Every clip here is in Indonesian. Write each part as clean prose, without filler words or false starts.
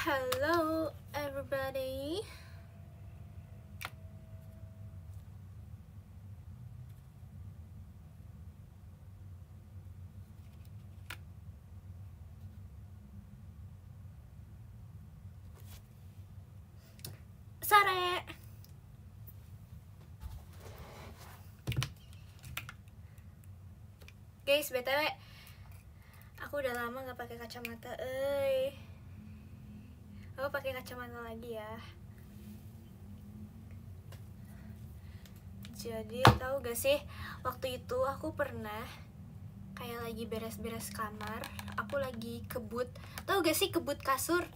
Hello everybody. Sore. Guys, BTW aku udah lama gak pakai kacamata, Aku pakai kacamata lagi ya. Jadi tahu gak sih, waktu itu aku pernah kayak lagi beres-beres kamar, aku lagi kebut. Tahu gak sih kebut kasur?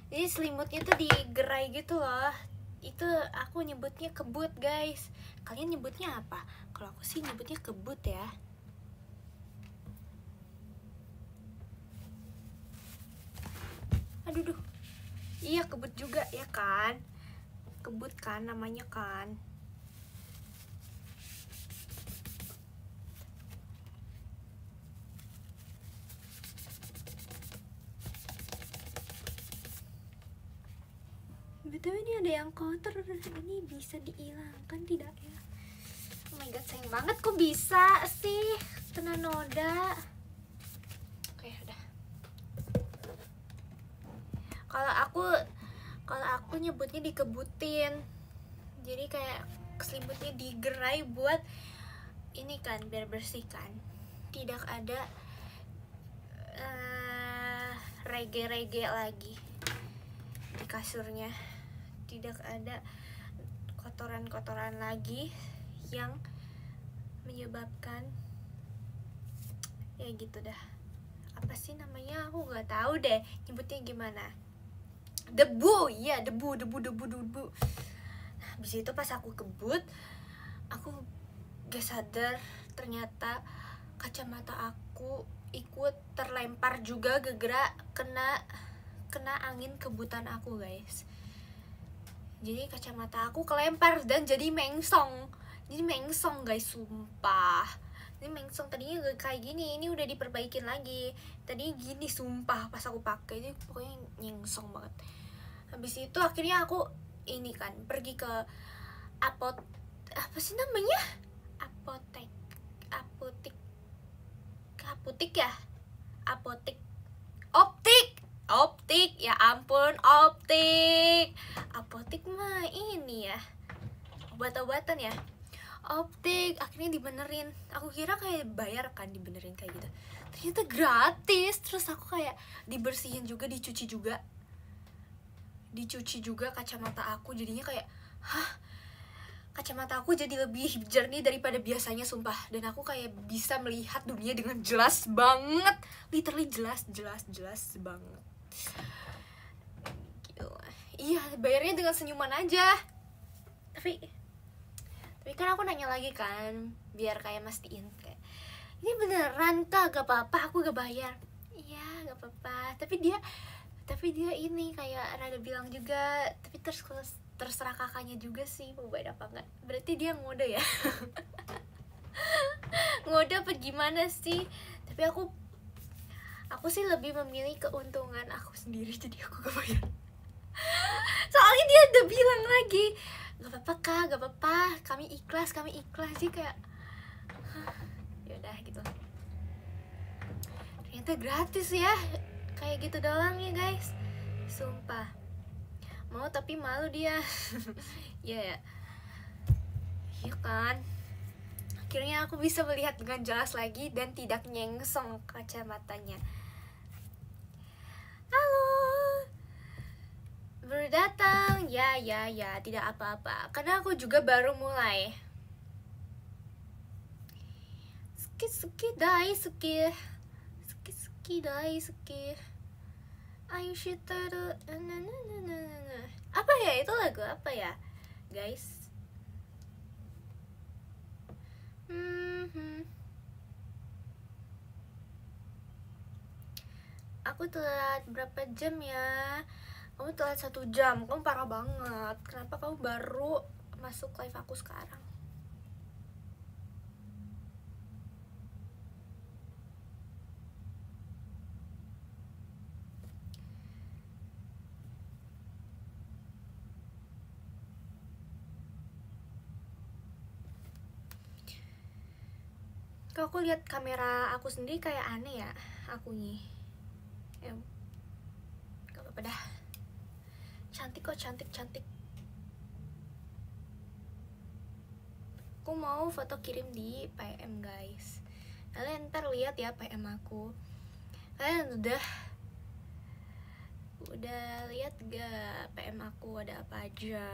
Jadi selimutnya tuh digerai gitu loh. Itu aku nyebutnya kebut, guys. Kalian nyebutnya apa? Kalau aku sih nyebutnya kebut ya. Aduh duh. Iya, kebut juga ya kan? Kebut kan namanya kan. BTW ini ada yang kotor, ini bisa dihilangkan tidak ya? Oh my god, sayang banget kok bisa sih kena noda. Oke, udah. Kalau aku nyebutnya dikebutin. Jadi kayak selimutnya digerai buat ini kan, biar bersih kan. Tidak ada rege-rege lagi di kasurnya. Tidak ada kotoran-kotoran lagi yang menyebabkan ya gitu dah. Apa sih namanya, aku nggak tahu deh nyebutnya gimana. Debu, iya debu. Nah, habis itu pas aku kebut, aku gak sadar ternyata kacamata aku ikut terlempar juga gara-gara kena angin kebutan aku, guys. Jadi kacamata aku kelempar dan jadi mengsong. Guys, sumpah. Ini mengsong, tadinya gak kayak gini, ini udah diperbaikin lagi. Tadi gini sumpah pas aku pakai, ini pokoknya nyengsong banget. Habis itu akhirnya aku ini kan pergi ke apa sih namanya? Apotek ya? Optik, ya ampun, optik. Apotik mah ini ya, obat-obatan ya. Optik, akhirnya dibenerin. Aku kira kayak bayar kan dibenerin kayak gitu. Ternyata gratis. Terus aku kayak dibersihin juga, dicuci juga kacamata aku. Jadinya kayak, kacamata aku jadi lebih jernih daripada biasanya, sumpah. Dan aku kayak bisa melihat dunia dengan jelas banget, literally jelas banget. Gila. Iya, bayarnya dengan senyuman aja. Tapi kan aku nanya lagi kan, biar kayak mastiin kayak, ini beneran kak, gak apa-apa aku gak bayar. Iya, gak apa-apa. Tapi dia ini kayak rada bilang juga, tapi terserah kakaknya juga sih mau bayar apa enggak. Berarti dia ngode ya. Ngode apa gimana sih? Tapi aku sih lebih memilih keuntungan aku sendiri, jadi aku gak bayar. Soalnya dia udah bilang lagi, gak apa-apa kak, gak apa-apa, kami ikhlas sih. Kayak yaudah gitu. Ternyata gratis ya, kayak gitu doang ya guys, sumpah. Mau tapi malu dia. Ya iya kan. Akhirnya aku bisa melihat dengan jelas lagi dan tidak nyengsong kacamatanya. Halo, baru datang. Ya, tidak apa-apa, karena aku juga baru mulai. Suki daisuki. Ayo shitaru. Apa ya itu, lagu apa ya guys? Aku telat berapa jam ya? Kamu telat 1 jam, kamu parah banget. Kenapa kamu baru masuk live aku sekarang? Kok aku lihat kamera aku sendiri kayak aneh ya akunya. Ya, gak apa-apa dah. Cantik kok, cantik. Aku mau foto kirim di PM guys. Kalian ntar lihat ya PM aku. Kalian udah lihat gak PM aku ada apa aja?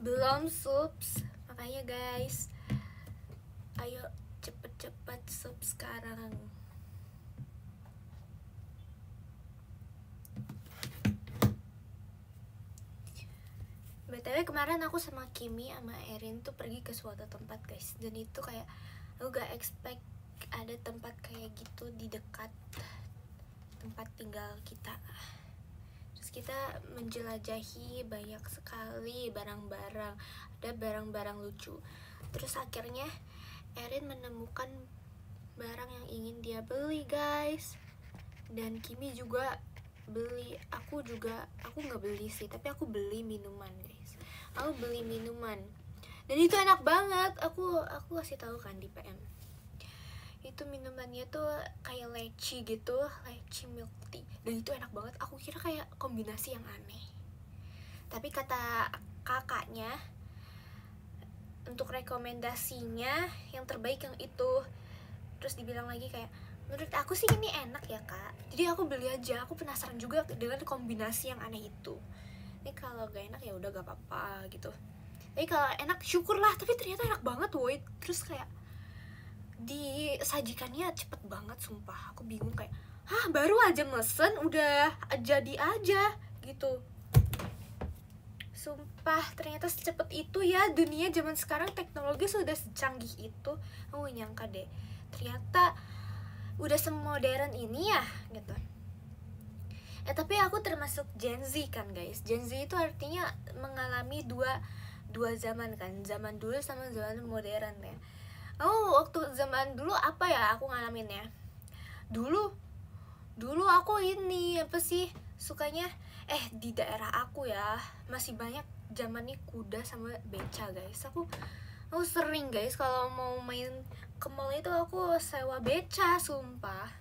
Belum subs, makanya guys, ayo cepet-cepet sub sekarang. BTW kemarin aku sama Kimi sama Erin tuh pergi ke suatu tempat guys, dan itu kayak aku gak expect ada tempat kayak gitu di dekat tempat tinggal kita. Terus kita menjelajahi banyak sekali barang-barang, ada barang-barang lucu. Terus akhirnya Erin menemukan barang yang ingin dia beli guys, dan Kimi juga beli. Aku nggak beli sih, tapi aku beli minuman guys. Aku beli minuman dan itu enak banget. Aku kasih tahu kan di PM, itu minumannya tuh kayak leci gitu, leci milk tea, dan itu enak banget. Aku kira kayak kombinasi yang aneh, tapi kata kakaknya untuk rekomendasinya yang terbaik yang itu. Terus dibilang lagi kayak, menurut aku sih ini enak ya kak, jadi aku beli aja. Aku penasaran juga dengan kombinasi yang aneh itu. Ini kalau gak enak ya udah gak apa-apa gitu, tapi kalau enak syukurlah. Tapi ternyata enak banget woy. Terus kayak disajikannya cepet banget sumpah. Aku bingung kayak, hah baru aja mesen udah jadi aja gitu. Sumpah ternyata secepat itu ya dunia zaman sekarang, teknologi sudah secanggih itu. Aku gak nyangka deh ternyata udah semodern ini ya gitu. Tapi aku termasuk Gen Z kan guys. Gen Z itu artinya mengalami dua zaman kan, zaman dulu sama zaman modern ya. Waktu zaman dulu apa ya aku ngalaminnya? Dulu aku ini apa sih sukanya di daerah aku ya masih banyak zamannya kuda sama beca guys. Aku sering guys kalau mau main ke mall itu aku sewa beca sumpah.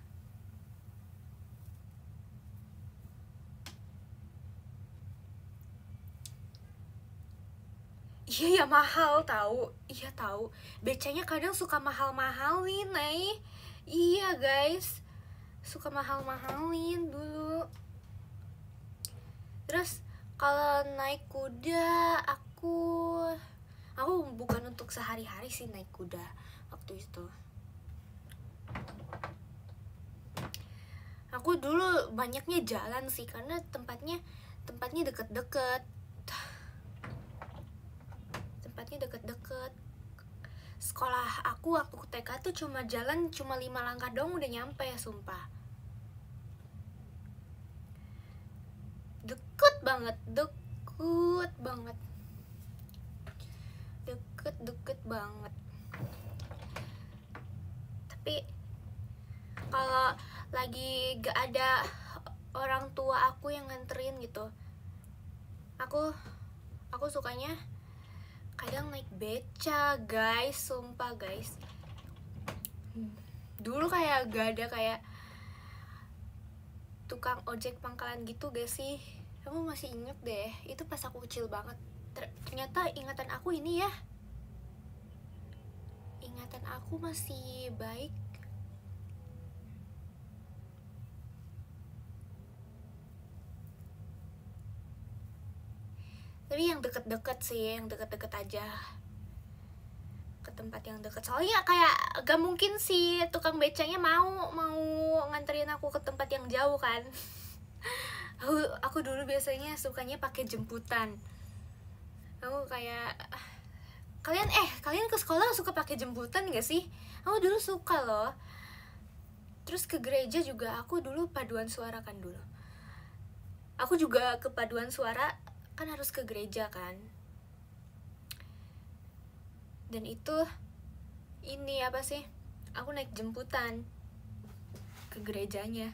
Iya ya mahal tahu. Iya tahu. Becanya kadang suka mahal-mahalin, Iya guys. Suka mahal-mahalin dulu. Terus kalau naik kuda aku bukan untuk sehari-hari sih naik kuda waktu itu. Aku dulu banyaknya jalan sih karena tempatnya deket-deket. Deket-deket. Sekolah aku waktu TK tuh cuma jalan 5 langkah dong udah nyampe ya sumpah. Deket banget. Tapi kalau lagi gak ada orang tua aku yang nganterin gitu, aku sukanya kadang naik beca guys, sumpah guys. Dulu kayak gak ada kayak tukang ojek pangkalan gitu gak sih? Kamu masih inget deh, itu pas aku kecil banget. Ternyata ingatan aku ini ya, ingatan aku masih baik. Tapi yang deket-deket sih, yang deket-deket aja, ke tempat yang deket. Soalnya kayak gak mungkin sih tukang becanya mau nganterin aku ke tempat yang jauh kan. Aku dulu biasanya sukanya pakai jemputan. Aku kayak kalian ke sekolah suka pakai jemputan gak sih? Aku dulu suka loh. Terus ke gereja juga aku dulu paduan suara kan dulu. Aku juga ke paduan suara kan harus ke gereja kan. Dan itu ini apa sih, aku naik jemputan ke gerejanya.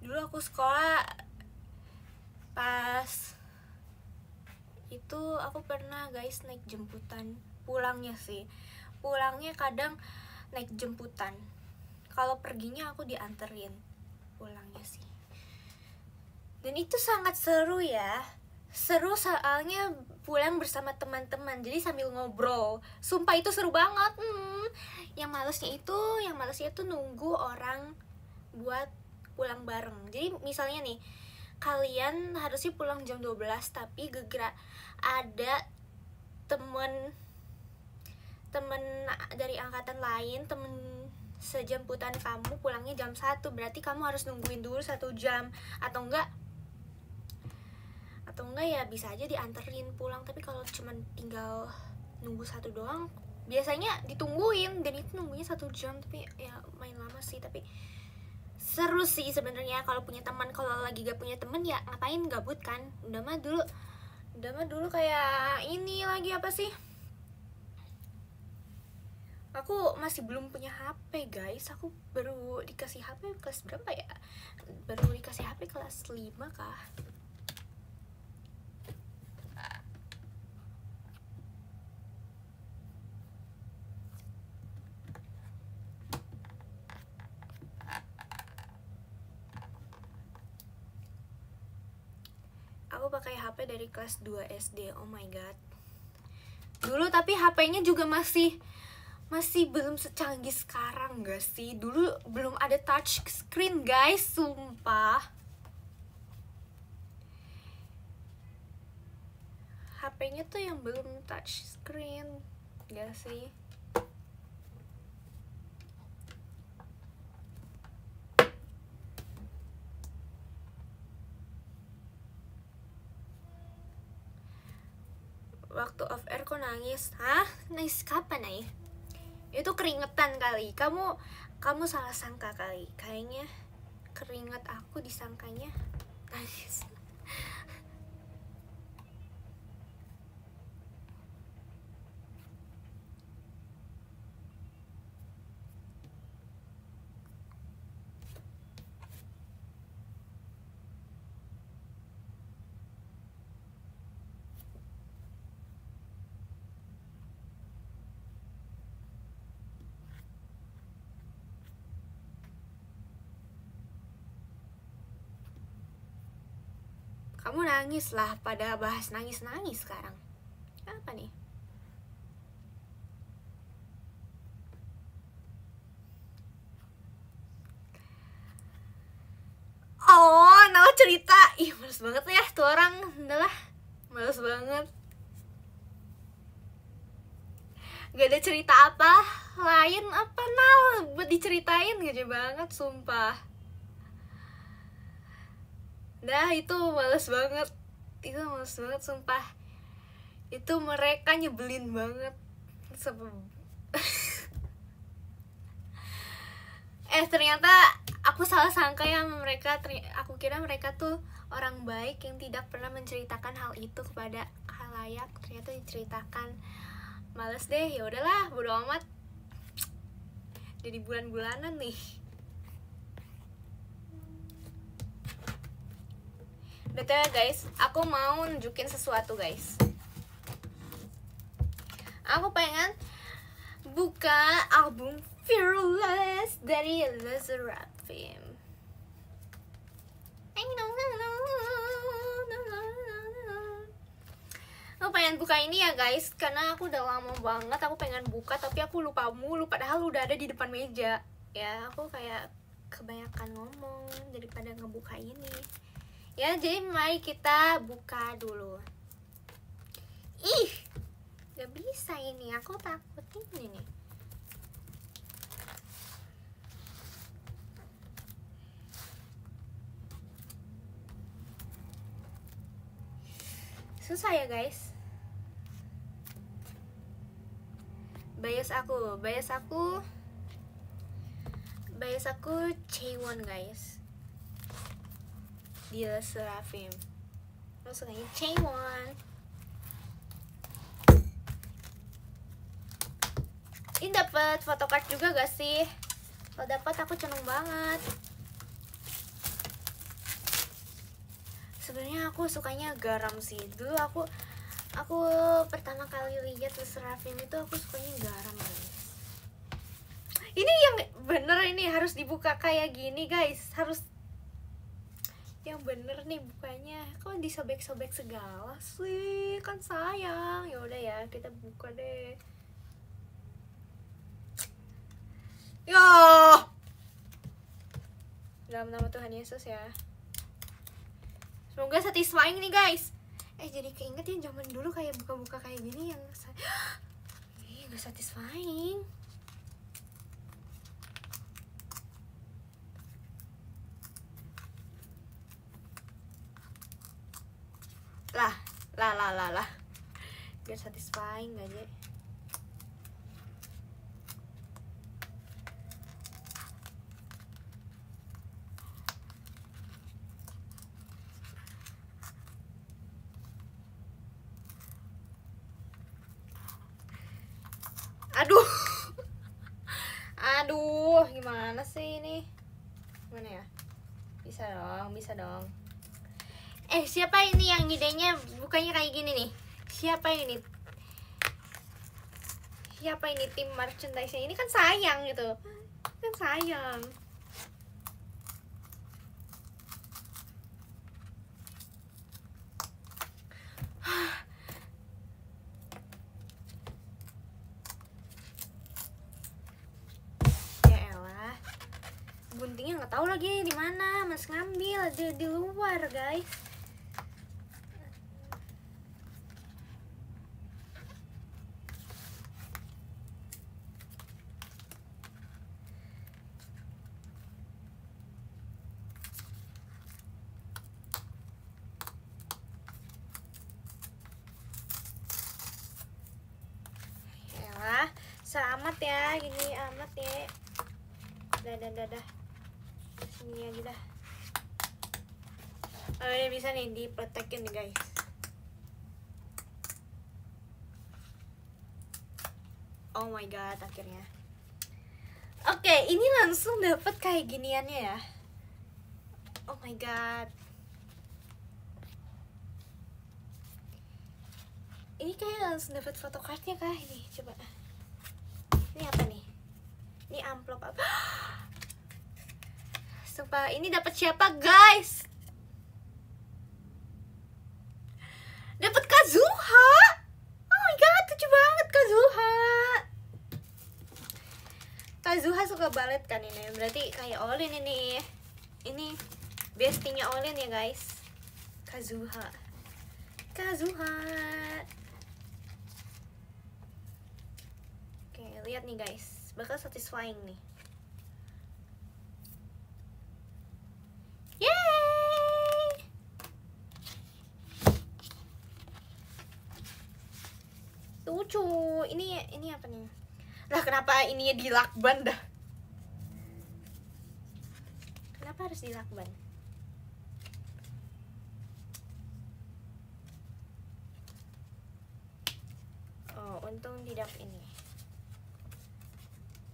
Dulu aku sekolah pas itu aku pernah guys naik jemputan. Pulangnya kadang naik jemputan, kalau perginya aku dianterin pulangnya sih. Dan itu sangat seru ya, seru soalnya pulang bersama teman-teman, jadi sambil ngobrol. Sumpah itu seru banget. Yang malesnya itu nunggu orang buat pulang bareng. Jadi misalnya nih, kalian harusnya pulang jam 12, tapi ada temen dari angkatan lain, temen sejemputan kamu pulangnya jam 1, berarti kamu harus nungguin dulu 1 jam, atau enggak ya bisa aja dianterin pulang. Tapi kalau cuman tinggal nunggu 1 doang, biasanya ditungguin, dan itu nunggunya 1 jam, tapi ya main lama sih. Tapi seru sih sebenarnya kalau punya teman. Kalau lagi gak punya teman ya ngapain, gabut kan. Udah mah dulu kayak ini lagi apa sih, aku masih belum punya HP guys. Aku baru dikasih HP kelas berapa ya, baru dikasih HP kelas 5 kah. Aku pakai HP dari kelas 2 SD. Oh my god. Dulu tapi HP-nya juga masih belum secanggih sekarang gak sih? Dulu belum ada touch screen guys, sumpah. HP-nya tuh yang belum touch screen gak sih? Waktu off air kok nangis? Hah? Nangis kapan nih? Itu keringetan kali. Kamu salah sangka kali. Kayaknya keringet aku disangkanya nangis. Kamu nangis lah, pada bahas nangis-nangis sekarang. Apa nih? Oh, nama cerita. Ih, males banget ya tuh orang. Udahlah, males banget. Gak ada cerita apa lain apa buat diceritain, gede banget sumpah. Dah, itu males banget sumpah. Itu mereka nyebelin banget. Ternyata aku salah sangka ya sama mereka. Aku kira mereka tuh orang baik yang tidak pernah menceritakan hal itu kepada khalayak. Ternyata diceritakan. Males deh, ya udahlah, bodo amat. Jadi bulan-bulanan nih. Betul guys, aku mau nunjukin sesuatu guys. Aku pengen buka album Fearless dari LeSSERAFIM. Aku pengen buka ini ya guys, karena aku udah lama banget aku pengen buka, tapi aku lupa mulu, padahal udah ada di depan meja. Ya, aku kayak kebanyakan ngomong daripada ngebuka ini. Ya, jadi mari kita buka dulu. Ih, gak bisa ini, aku takut ini nih. Susah ya guys. Bias aku Chaewon guys. Dia LeSSERAFIM. Aku sukanya Chaewon. Ini dapat photocard juga gak sih? Kalau dapat aku seneng banget. Sebenarnya aku sukanya garam sih. Dulu aku pertama kali lihat Seraphim itu aku sukanya garam guys. Ini yang bener, ini harus dibuka kayak gini guys. Harus yang bener nih bukanya. Kok disobek-sobek segala sih? Kan sayang. Ya udah ya, kita buka deh. Ya. Dalam nama Tuhan Yesus ya. Semoga satisfying nih guys. Jadi keinget ya zaman dulu kayak buka-buka kayak gini yang gak satisfying. Lah. Biar satisfying gak aja. Aduh, gimana sih ini? Gimana ya? Bisa dong. Siapa ini yang idenya bukannya kayak gini nih? Siapa ini tim merchandise-nya? Ini kan sayang gitu. Kan sayang. Guntingnya nggak tahu lagi di mana, Mas ngambil di luar guys. Yalah, selamat ya, gini amat ya. Dah. Sini aja dah. Ini bisa nih diprotekin nih guys. Oh my god, akhirnya. Oke, ini langsung dapet kayak giniannya ya. Oh my god. Ini kayak langsung dapet photocardnya kah ini? Coba. Ini apa nih? Ini amplop apa? Sumpah, ini dapat siapa guys? Dapat Kazuha. Oh my god, lucu banget Kazuha. Kazuha suka balet kan ini. Berarti kayak Olin ini. Ini bestinya Olin ya guys. Kazuha. Oke, lihat nih guys. Bakal satisfying nih. Yeay! Lucu. Ini apa nih? Lah kenapa ininya dilakban dah? Kenapa harus dilakban? Oh, untung tidak ini.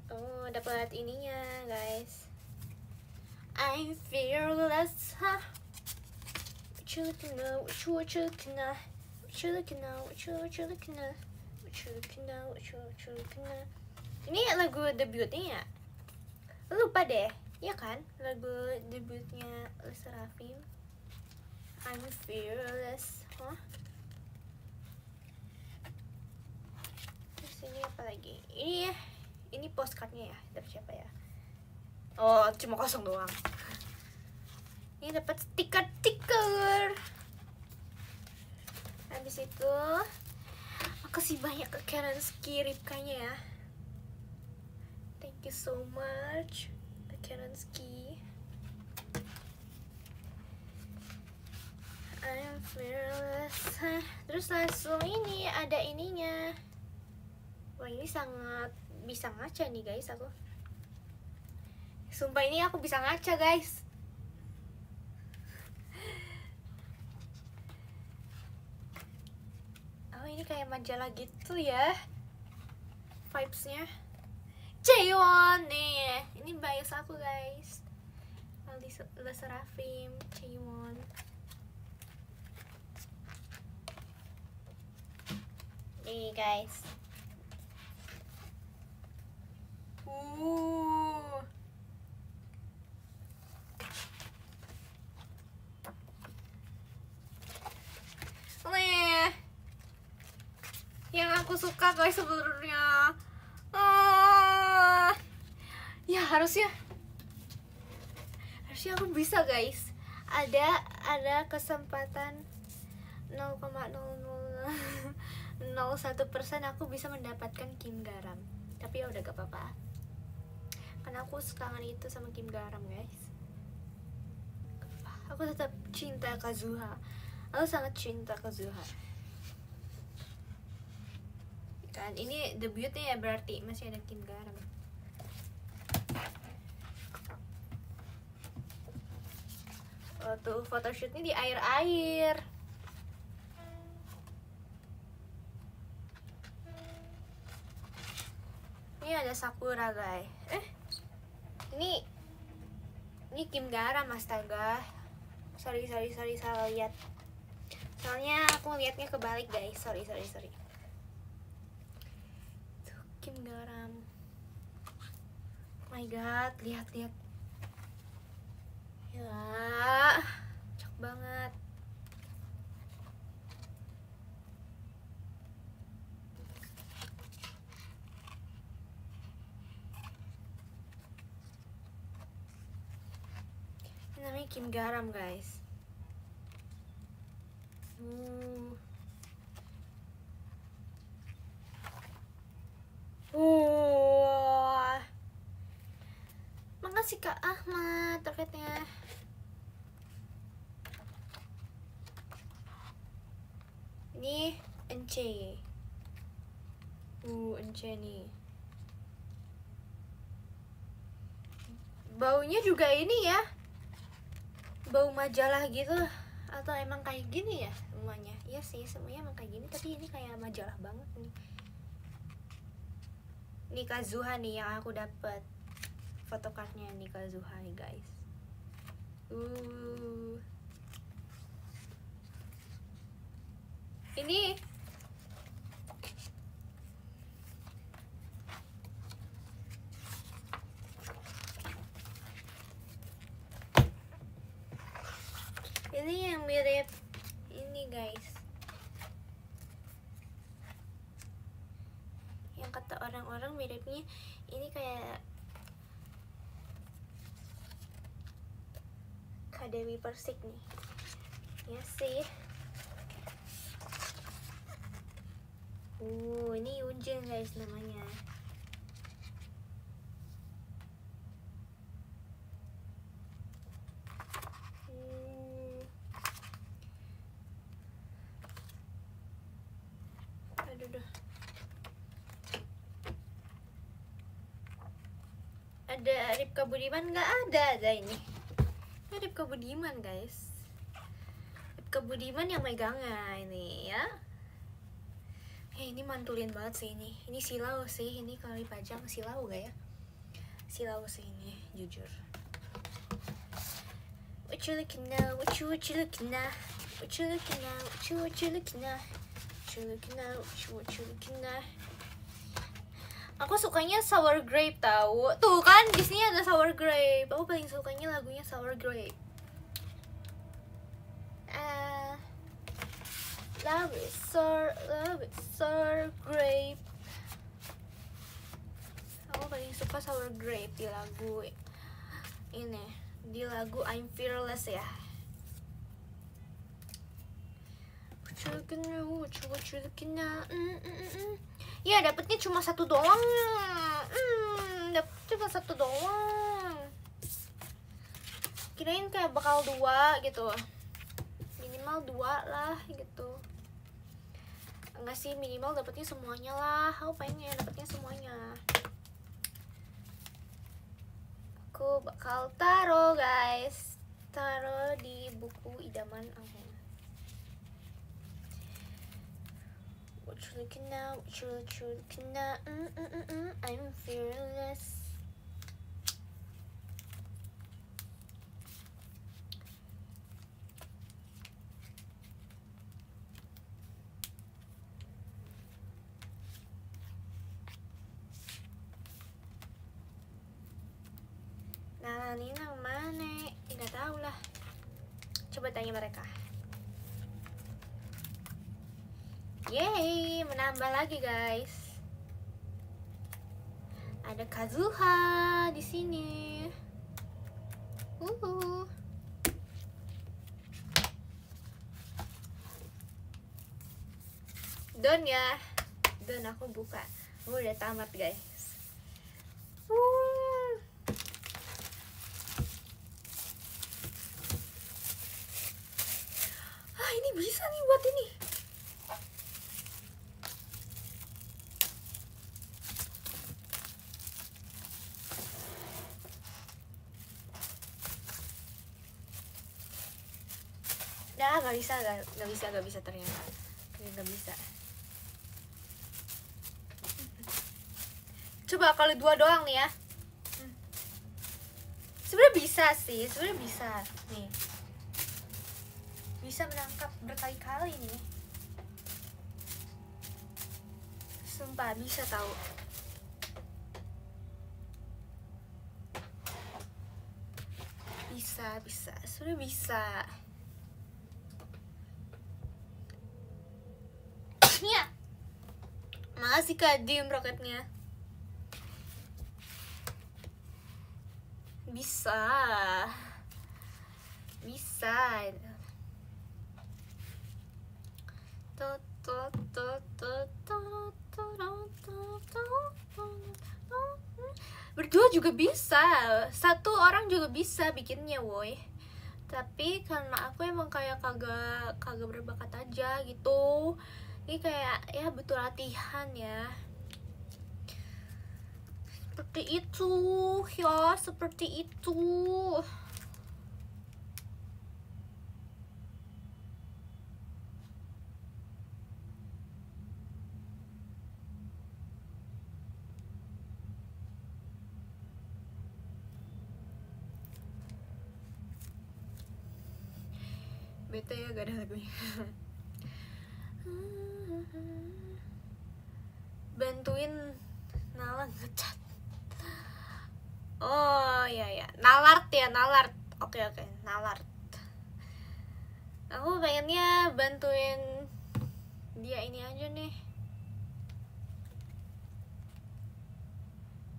Oh, dapat ininya, guys. I'm fearless, huh? What you looking at? What you looking at? What you looking at? What you looking at? What you looking at? What you looking at? Ini lagu debutnya ya? Lupa deh, ya kan? Lagu debutnya Le Seraphim. I'm fearless, huh? Terus ini apa lagi? Ini postcardnya ya, dari siapa ya? Oh, cuma kosong doang. Ini dapat stiker. Habis itu, makasih banyak ke Karen Ripkanya ya. Thank you so much, Karen Ski. I'm fearless. Terus langsung ini ada ininya. Wah, ini sangat bisa ngaca nih guys aku. Sumpah ini aku bisa ngaca guys. kayak majalah gitu ya vibesnya. Chaewon nih, ini bias aku guys. Aldi Serafim, Chaewon. Nih guys. Nih, yang aku suka guys sebenarnya. Ya harusnya aku bisa guys. Ada kesempatan 0,0001% aku bisa mendapatkan Kim Garam. Tapi ya udah gak apa-apa, karena aku sekangen itu sama Kim Garam guys. Aku tetap cinta Kazuha. Aku sangat cinta Kazuha. Kan ini debutnya ya, berarti masih ada Kim Garam. Oh tuh photoshootnya di air-air. Ini ada Sakura guys. Ini Kim Garam, astaga. Sorry salah lihat. Soalnya aku lihatnya kebalik guys. Sorry. Tuh Kim Garam. Oh my god, lihat. Ya, cocok banget. Ini namanya Kim Garam guys. Makasih Kak Ahmad terkatnya. Ini Ence. Ence nih. Baunya juga ini ya, bau majalah gitu. Atau emang kayak gini ya semuanya? Iya sih, semuanya emang kayak gini, tapi ini kayak majalah banget nih. Ini Kazuha nih yang aku dapat photocardnya nih, Kazuha nih guys. Ini yang mirip ini guys, yang kata orang-orang miripnya ini kayak Dewi Persik nih. Ya sih. Ini Yunjin guys namanya. Aduh. Ada Ripka Budiman? Nggak ada ini. Ini Ripka Budiman guys. Ripka Budiman yang megangnya ini ya. Ini mantulin banget sih ini. Ini silau sih, ini kalau dipajang silau gak ya? Silau sih ini, jujur. What you looking now? What you looking now? What you looking now? What you looking now? What you looking now? What you looking now? Aku sukanya Sour Grape tahu. Tuh kan di sini ada Sour Grape. Aku paling sukanya lagunya Sour Grape. Love is sour grape. Aku paling suka Sour Grape di lagu ini, di lagu I'm Fearless ya. Ya dapetnya cuma satu doang. Dapet cuma satu doang. Kirain kayak bakal 2 gitu. Minimal 2 lah gitu. Enggak sih, minimal dapetnya semuanya lah. Aku pengen dapetnya semuanya. Aku bakal taruh guys, taruh di buku idaman aku. What I'm fearless. Nah, ini yang mana? Nggak tahu lah. Coba tanya mereka. Yeay, menambah lagi guys. Ada Kazuha di sini. Don ya. Don aku buka. Aku udah tamat guys. Ini bisa nih buat ini. Nah, gak bisa ternyata. Gak bisa. Coba kalau 2 doang nih ya. Sebenarnya bisa sih, bisa. Nih. Bisa menangkap berkali-kali nih. Sumpah bisa tahu. Bisa. Sebenarnya bisa. Nih. Makasih Kak Dim roketnya. Bisa. Berdua juga bisa, 1 orang juga bisa bikinnya woi. Tapi karena aku emang kayak kagak berbakat aja gitu. Ini kayak ya butuh latihan ya. Seperti itu. Bete ya gak ada lagunya. Bantuin Nala ngecat. Oh iya. Nalart. Oke, Nalart. Aku pengennya bantuin dia ini aja nih.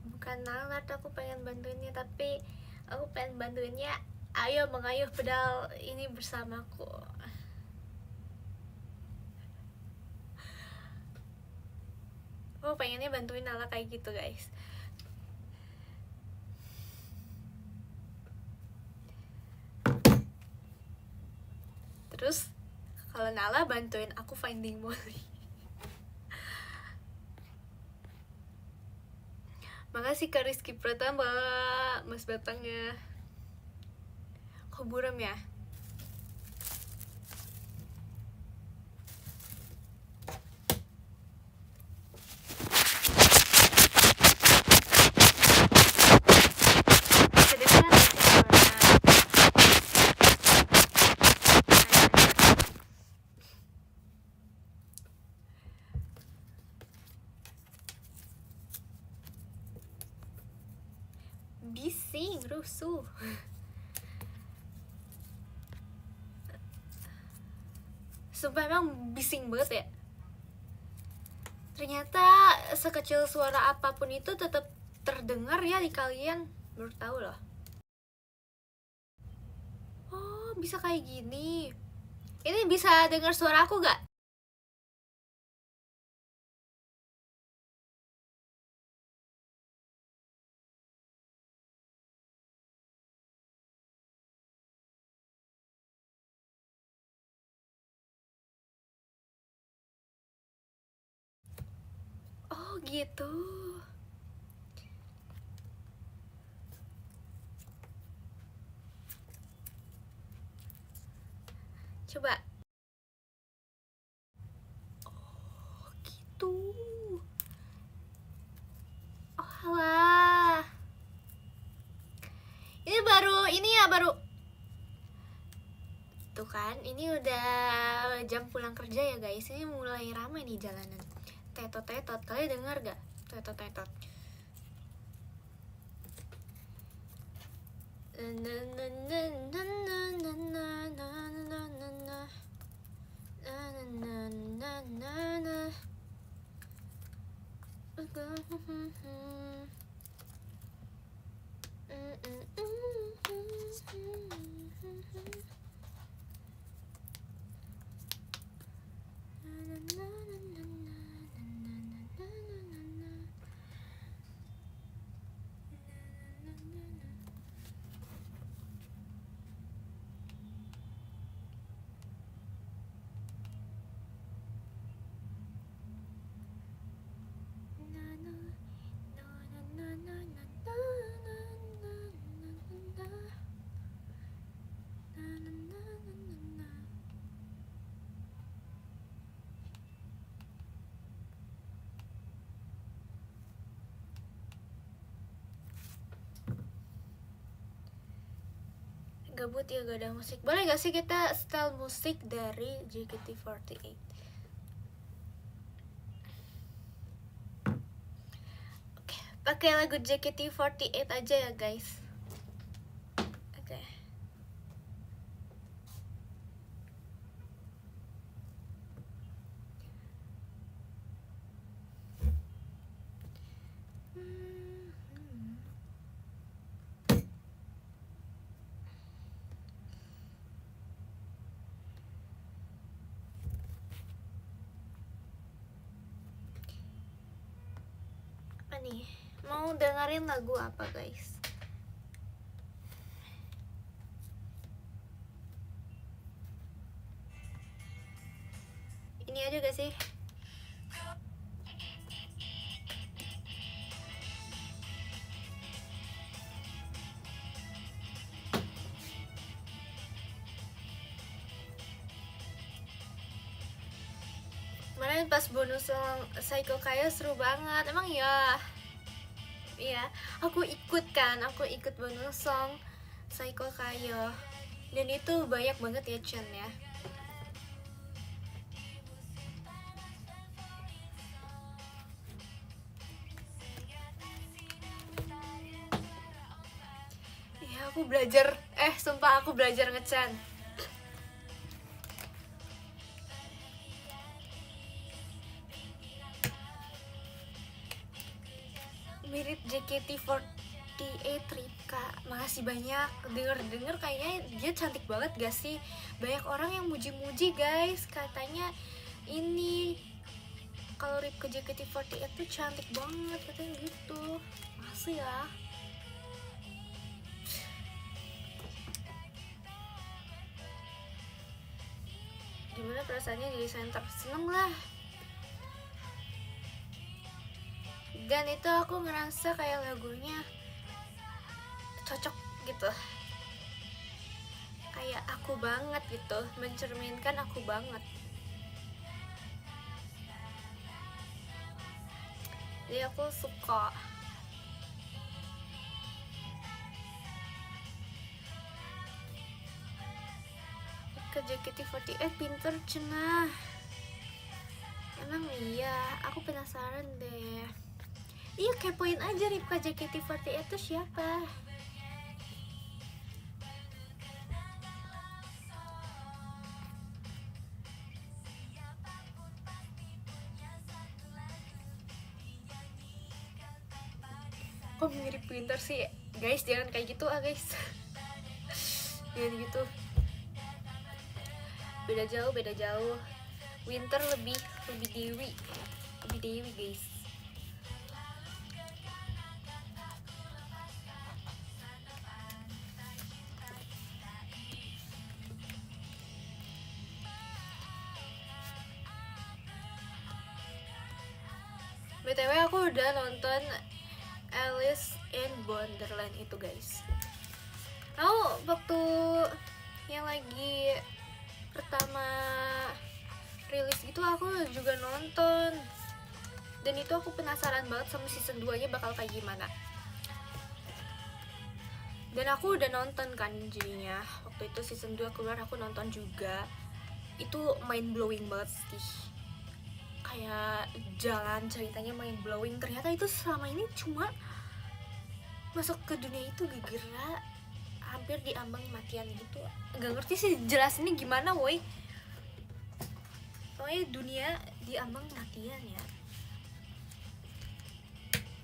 Bukan Nalart, aku pengen bantuinnya, tapi aku pengen bantuinnya ayo mengayuh pedal ini bersamaku. Aku pengennya bantuin Nala kayak gitu guys. Terus kalau Nala bantuin aku finding Molly. Makasih Kak Rizky Pratama, Mas Batangnya. Kok buram ya? Bising, rusuh. Sumpah emang bising banget ya. Ternyata sekecil suara apapun itu tetap terdengar ya di kalian. Baru tahu loh. Oh, bisa kayak gini. Ini bisa dengar suara aku gak? Oh gitu. Coba. Oh baru. Tuh kan, ini udah jam pulang kerja ya guys. Ini mulai ramai nih jalanan. Tetot-tetot, kalian dengar gak? Tetot-tetot. Gabut ya gak ada musik. Boleh gak sih kita setel musik dari JKT48? Oke, pakai lagu JKT48 aja ya guys. Oke. Nih, mau dengerin lagu apa guys? Ini aja gak sih? Kemarin pas bonus Psycho Kaya seru banget. Emang ya? Iya, aku ikut bonus song Psycho Kaya. Dan itu banyak banget ya Chen ya. Iya, aku belajar, sumpah aku belajar nge-Chan. Mirip JKT48 Ripka. Makasih banyak. Denger kayaknya dia cantik banget gak sih? Banyak orang yang muji-muji guys. Katanya ini kalau Ripka JKT48 tuh cantik banget, katanya gitu. Makasih ya. Gimana perasaannya jadi center? Seneng lah. Dan itu aku ngerasa kayak lagunya cocok gitu, kayak aku banget gitu, mencerminkan aku banget. Jadi aku suka. Ke JKT48 pinter cenah. Emang iya, aku penasaran deh. Iya, kepoin aja Ripka JKT48 itu siapa. Kok mirip Winter sih guys? Jangan kayak gitu guys. Jangan gitu. Beda jauh. Winter lebih dewi guys. BTW aku udah nonton Alice in Wonderland itu guys. Waktu yang lagi pertama rilis itu aku juga nonton. Dan itu aku penasaran banget sama season 2 nya bakal kayak gimana. Dan aku udah nonton kan jadinya. Waktu itu season 2 keluar aku nonton juga. Itu mind blowing banget sih. Kayak jalan ceritanya mind blowing. Ternyata itu selama ini cuma masuk ke dunia itu gara-gara hampir diambang matian gitu. Gak ngerti sih jelasinnya gimana woi. Pokoknya dunia diambang matian ya.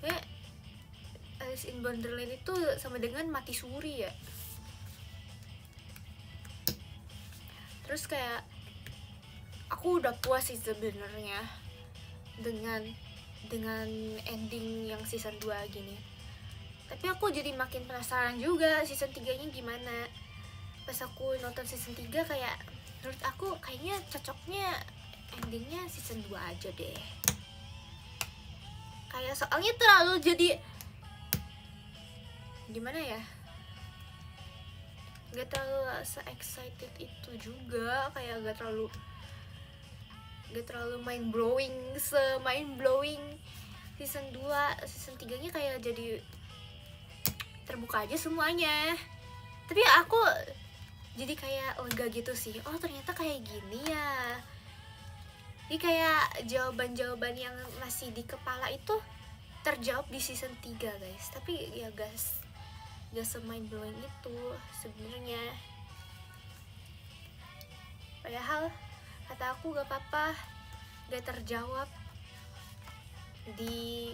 Kayak Alice in Wonderland itu sama dengan mati suri ya. Terus kayak aku udah puas sih sebenarnya dengan ending yang season 2 gini. Tapi aku jadi makin penasaran juga season 3-nya gimana. Pas aku nonton season 3 kayak menurut aku kayaknya cocoknya endingnya season 2 aja deh. Kayak soalnya terlalu jadi gimana ya, gak terlalu se-excited itu juga. Kayak gak terlalu mind blowing season 2. Season 3 nya kayak jadi terbuka aja semuanya. Tapi aku jadi kayak lega gitu sih. Oh ternyata kayak gini ya. Jadi kayak jawaban-jawaban yang masih di kepala itu terjawab di season 3 guys. Tapi ya guys, gak se-mind blowing itu sebenarnya. Padahal kata aku gak apa-apa gak terjawab di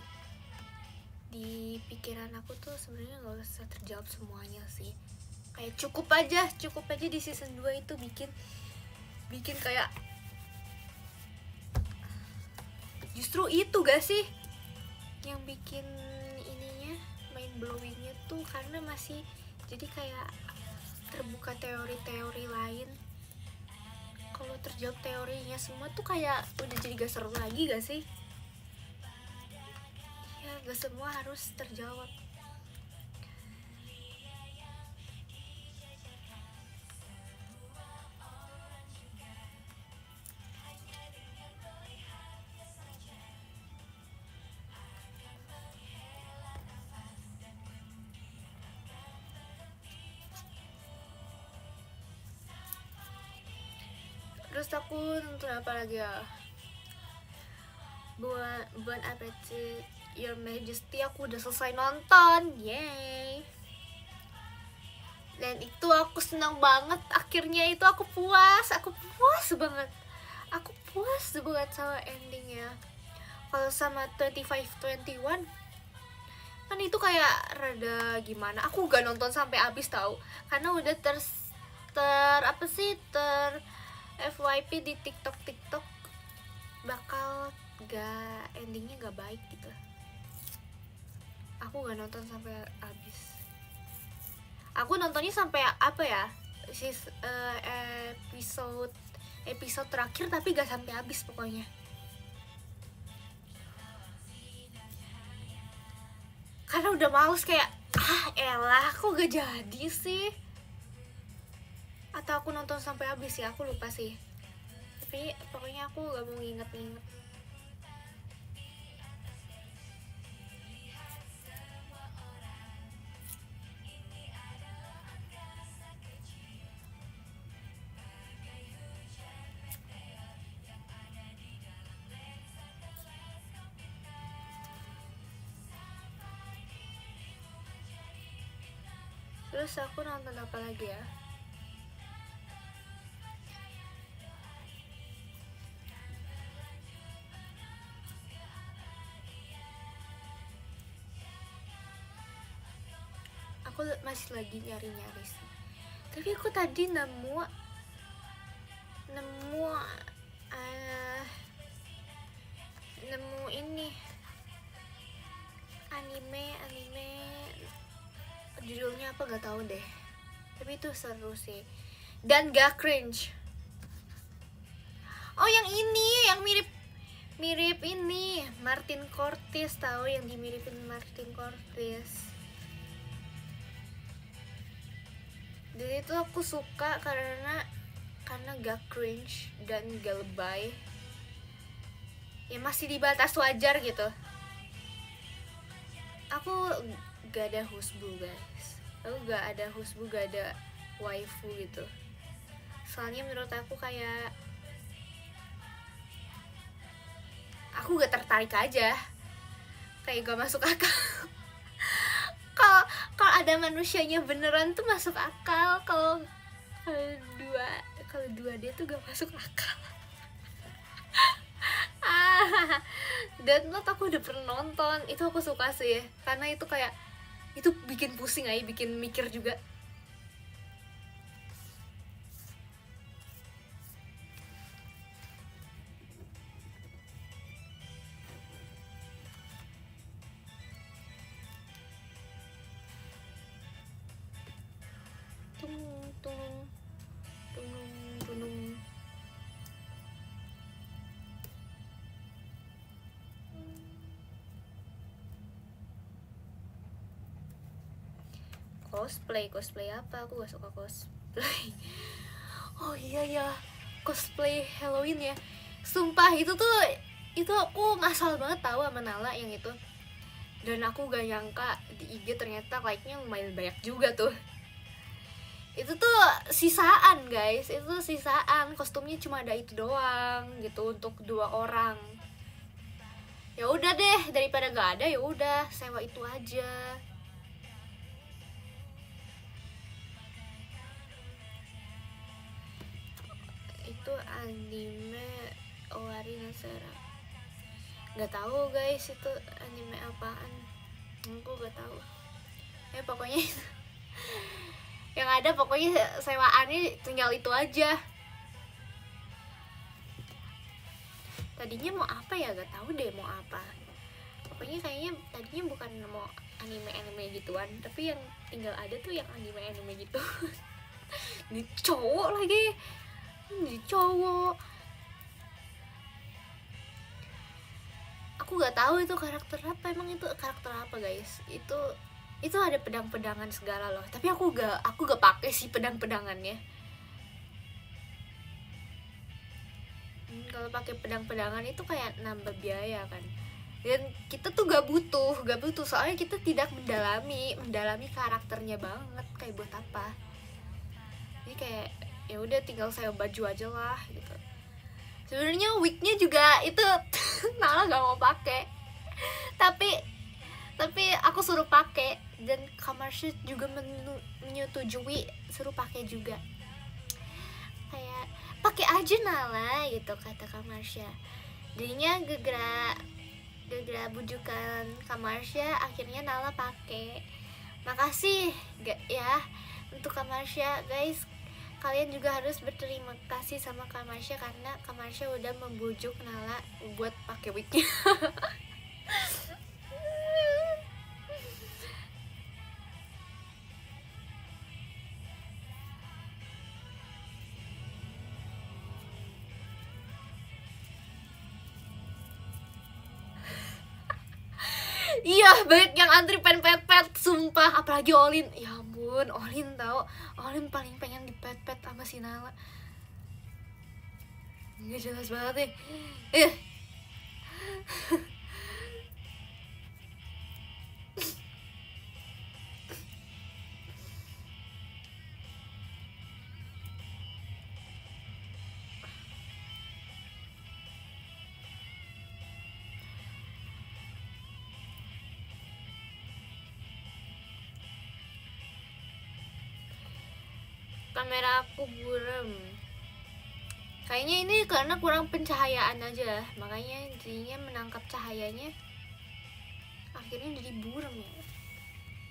pikiran aku tuh sebenarnya gak usah terjawab semuanya sih. Kayak cukup aja di season 2 itu bikin kayak justru itu gak sih yang bikin ininya mind blowingnya tuh, karena masih jadi kayak terbuka teori-teori lain. Kalau terjawab teorinya semua tuh kayak udah jadi gak seru lagi gak sih? Ya gak semua harus terjawab. Terus aku nonton apa lagi ya? Bon Appetit, Your Majesty aku udah selesai nonton, yay. Dan itu aku senang banget, akhirnya itu aku puas banget sama endingnya. Kalau sama 25-21 kan itu kayak rada gimana, aku gak nonton sampai habis tahu, karena udah FYP di TikTok bakal endingnya gak baik gitu. Aku gak nonton sampai habis. Aku nontonnya sampai apa ya, episode terakhir, tapi gak sampai habis pokoknya. Karena udah males kayak elah kok gak jadi sih. Atau aku nonton sampai habis ya, aku lupa sih. Tapi pokoknya aku gak mau nginget-nginget. Terus aku nonton apa lagi ya? Aku masih lagi nyari-nyari sih. Tapi aku tadi nemu ini anime judulnya apa gak tahu deh. Tapi itu seru sih dan gak cringe. Oh yang ini, yang mirip ini Martin Curtis, tahu yang dimiripin Martin Curtis. Jadi itu aku suka karena gak cringe dan gak lebay. Ya masih di batas wajar gitu. Aku gak ada husbu guys. Aku gak ada husbu, gak ada waifu gitu. Soalnya menurut aku kayak aku gak tertarik aja, kayak gak masuk akal. kalau kalau ada manusianya beneran tuh masuk akal, kalau dua dia tuh gak masuk akal. Death Note aku udah pernah nonton, itu aku suka sih karena itu kayak itu bikin pusing aja, bikin mikir juga. Tung tung tung tung. Cosplay apa? Aku gak suka cosplay. Oh iya ya, cosplay Halloween ya. Sumpah itu aku ngasal banget tahu sama Nala yang itu. Dan aku gak nyangka di IG ternyata like-nya lumayan banyak juga tuh. Itu tuh sisaan guys, itu sisaan, kostumnya cuma ada itu doang gitu untuk 2 orang. Ya udah deh, daripada gak ada ya udah sewa itu aja. Itu anime Owari Nasara. Gak tahu guys itu anime apaan, aku gak tahu. Ya pokoknya yang ada pokoknya sewaannya tinggal itu aja. Tadinya mau apa ya, gak tahu deh mau apa. Pokoknya kayaknya tadinya bukan mau anime gituan, tapi yang tinggal ada tuh yang anime gitu. Ini cowok lagi, ini cowok. Aku gak tahu itu karakter apa, emang itu karakter apa guys. Itu ada pedang-pedangan segala loh, tapi aku gak pakai sih pedang-pedangannya. Kalau pakai pedang-pedangan itu kayak nambah biaya kan, dan kita tuh gak butuh soalnya kita tidak mendalami karakternya banget, kayak buat apa. Jadi kayak ya udah tinggal saya baju aja lah gitu. Sebenarnya wignya juga itu Nala gak mau pakai, tapi aku suruh pakai, dan Kamarsha juga menyetujui suruh pakai juga. Kayak pakai aja Nala gitu kata Kamarsha. Jadinya gara-gara bujukan Kamarsha akhirnya Nala pakai. Makasih ya untuk Kamarsha guys, kalian juga harus berterima kasih sama Kamarsha karena Kamarsha udah membujuk Nala buat pakai wignya. Iya, banyak yang antri pengen pet-pet, sumpah. Apalagi Olin, ya ampun, Olin tau, Olin paling pengen dipet-pet sama si Nala. Nggak jelas banget nih. Kamera aku buram. Kayaknya ini karena kurang pencahayaan aja, makanya jadinya menangkap cahayanya akhirnya jadi buram ya.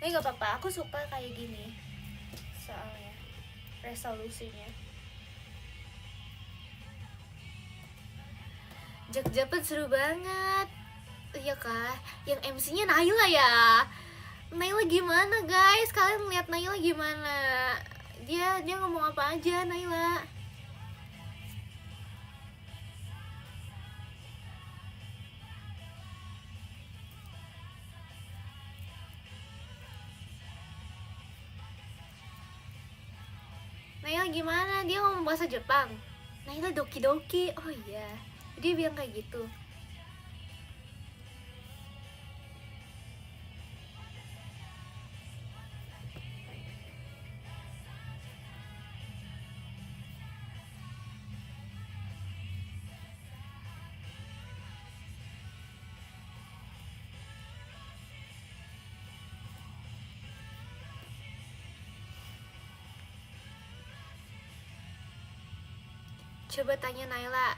Tapi gak apa-apa, aku suka kayak gini soalnya resolusinya. Jak-japan seru banget. Iya kah? Yang MC-nya Naila ya. Naila gimana guys? Kalian lihat Naila gimana? Dia ngomong apa aja Naila? Naila gimana? Dia ngomong bahasa Jepang. Naila doki doki. Oh iya, dia bilang kayak gitu. Coba tanya Naila.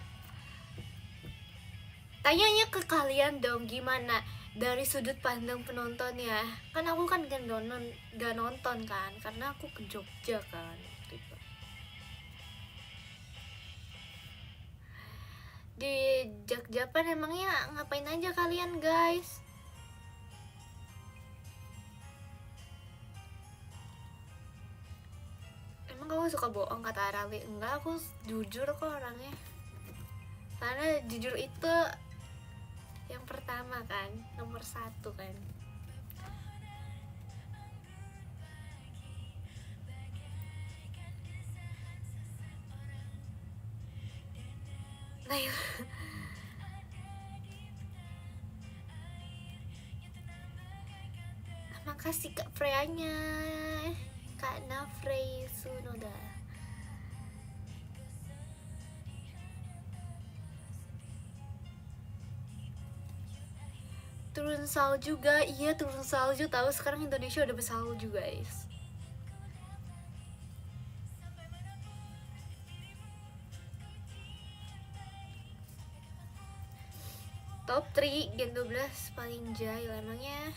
Tanyanya ke kalian dong, gimana dari sudut pandang penonton ya. Kan aku kan gak nonton kan, karena aku ke Jogja kan gitu. Di Jakjapan emangnya ngapain aja kalian guys? Emang kamu suka bohong kata Arawi? Enggak, aku jujur kok orangnya. Karena jujur itu yang pertama kan, nomor 1 kan. Nah, makasih Kak Freya-nya, Kak Nafrey Sunoda. Turun salju juga, iya turun salju. Tahu sekarang Indonesia udah bersalju guys. Top 3 Gen 12 paling jahil. Emangnya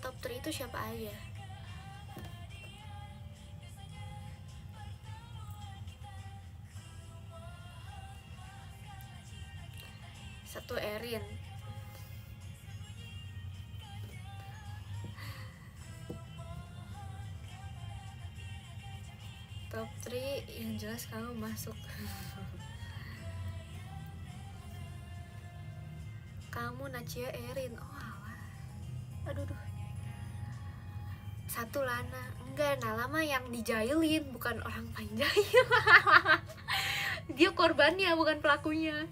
top 3 itu siapa aja? Satu Erin. Top 3 yang jelas kamu masuk. Kamu Nacia Erin. Oh alah. Aduh. Satu Lana. Enggak, Nala mah yang dijailin, bukan orang panjahil. Dia korbannya, bukan pelakunya.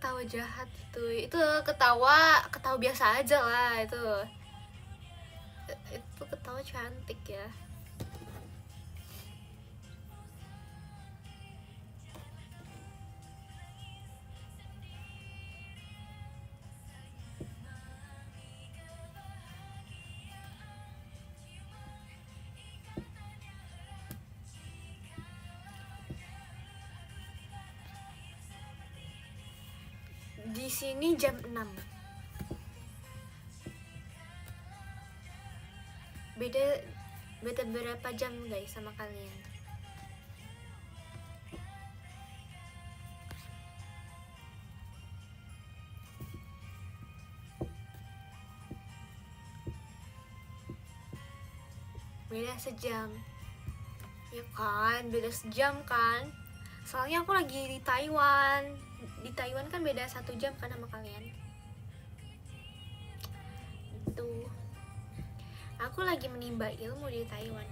Ketawa jahat itu ketawa biasa aja lah itu ketawa cantik ya. Di sini jam 6. Beda berapa jam guys sama kalian? Beda sejam. Ya kan, beda sejam kan. Soalnya aku lagi di Taiwan. Di Taiwan kan beda 1 jam kan sama kalian. Itu. Aku lagi menimba ilmu di Taiwan.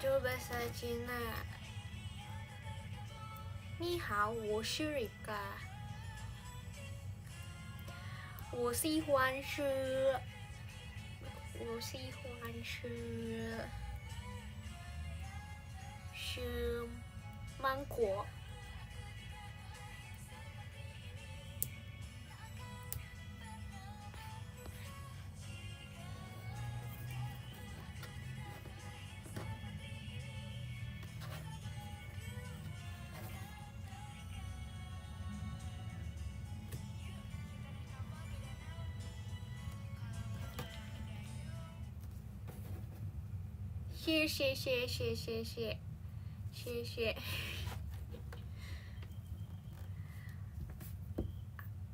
Coba bahasa Cina. Ni hao, 我是 Rika. 我喜欢吃芒果。谢谢。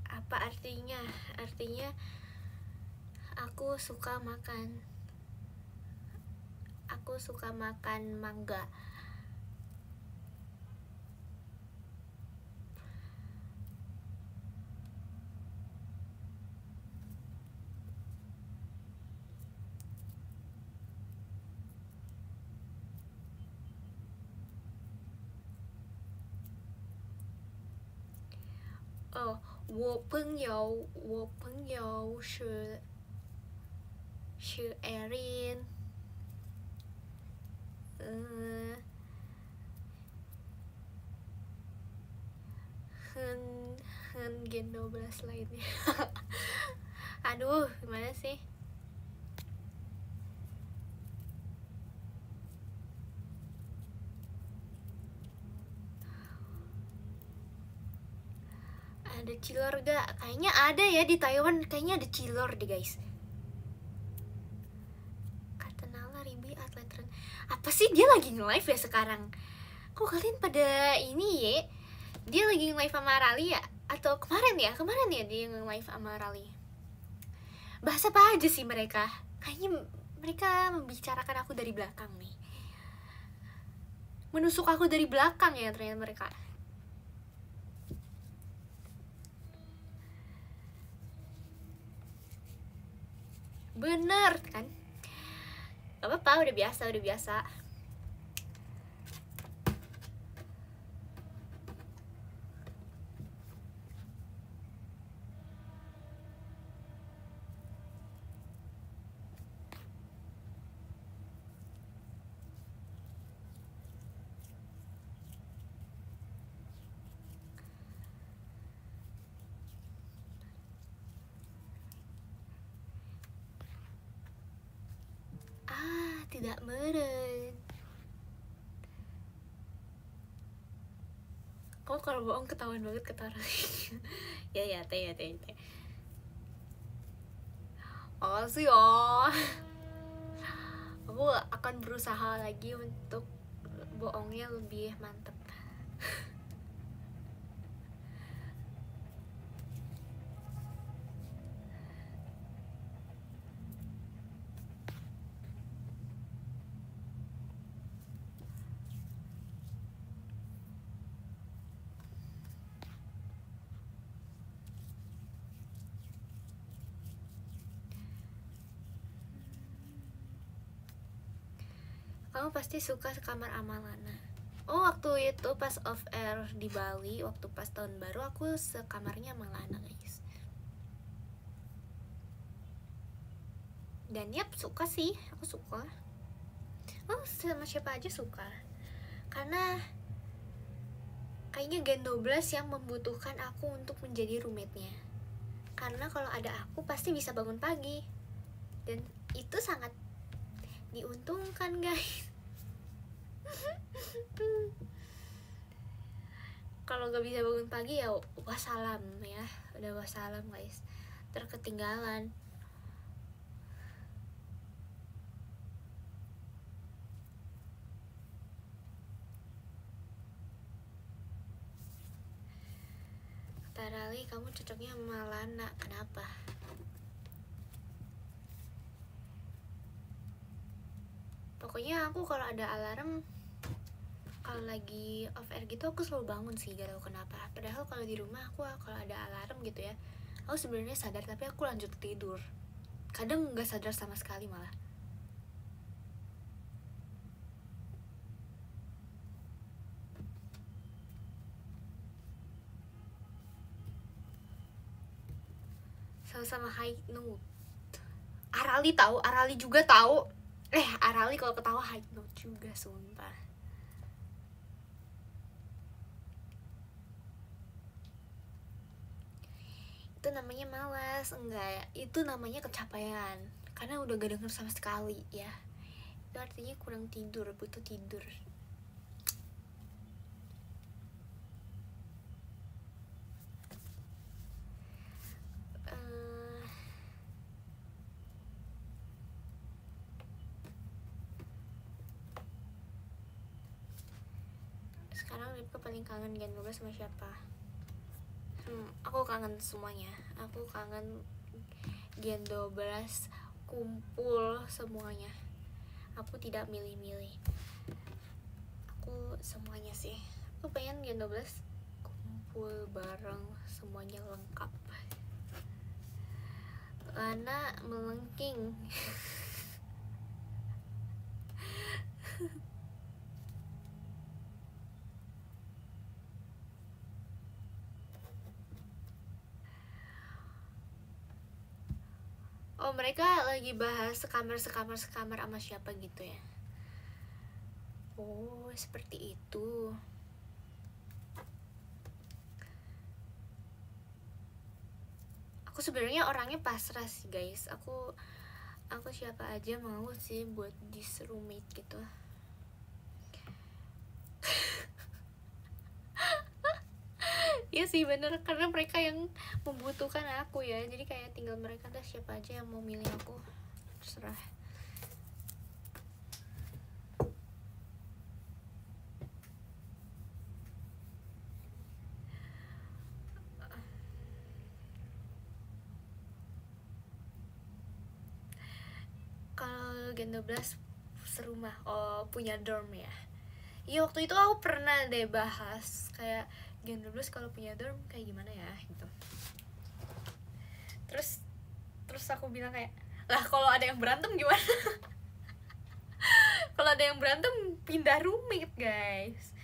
Apa artinya? Artinya aku suka makan mangga. 哦，我朋友是 Erin，嗯Hen Gen 12 lainnya. Aduh, gimana sih? Ada cilor gak? Kayaknya ada ya di Taiwan, kayaknya ada cilor deh guys. Kata Nala Ribi atlet tren. Apa sih dia lagi nge-live ya sekarang? Kok kalian pada ini ya? Dia lagi nge-live sama Rali ya? Atau kemarin ya? Kemarin ya dia nge-live sama Rali. Bahasa apa aja sih mereka? Kayaknya mereka membicarakan aku dari belakang nih. Menusuk aku dari belakang ya ternyata mereka. Bener kan? Gak apa-apa, udah biasa. Tidak meren. Kok kalau bohong ketahuan banget ketahuan. ya teh. Makasih ya. Aku akan berusaha lagi untuk bohongnya lebih mantep. Kamu pasti suka sekamar sama Lana. Oh, waktu itu pas off air di Bali, waktu pas tahun baru aku sekamarnya sama Lana guys. Dan yap, suka sih, aku suka. Oh, sama siapa aja suka. Karena kayaknya Gen 12 yang membutuhkan aku untuk menjadi roommate-nya. Karena kalau ada aku pasti bisa bangun pagi. Dan itu sangat diuntungkan guys. Kalau gak bisa bangun pagi ya wassalam ya, udah wassalam guys, terketinggalan. Kata Rali, kamu cocoknya sama Lana, kenapa? Pokoknya aku kalau ada alarm, kalau lagi off air gitu aku selalu bangun sih, gak tau kenapa. Padahal kalau di rumah aku kalau ada alarm gitu ya, aku sebenarnya sadar tapi aku lanjut tidur. Kadang nggak sadar sama sekali malah. Sama-sama high note. Arali tahu, Arali juga tahu. Arali kalau ketawa high note juga sumpah. Itu namanya malas, enggak, itu namanya kecapean karena udah gak denger sama sekali ya. Itu artinya kurang tidur, butuh tidur. Sekarang Ripka paling kangen Gen 12 sama siapa? Aku kangen semuanya. Aku kangen Gen 12 kumpul semuanya. Aku tidak milih-milih. Aku semuanya sih. Aku pengen Gen 12 kumpul bareng, semuanya lengkap. Lana melengking. mereka lagi bahas sekamar sama siapa gitu ya. Oh, seperti itu. Aku sebenarnya orangnya pasrah sih guys. Aku siapa aja mau sih buat di roommate gitu. Iya sih bener, karena mereka yang membutuhkan aku ya. Jadi kayak tinggal mereka dah, siapa aja yang mau milih aku, terserah. Kalau Gen 12 serumah, oh punya dorm ya. Iya waktu itu aku pernah deh bahas kayak Gen 12 kalau punya dorm kayak gimana ya gitu. Terus aku bilang kayak, lah kalau ada yang berantem gimana? Kalau ada yang berantem pindah roommate guys.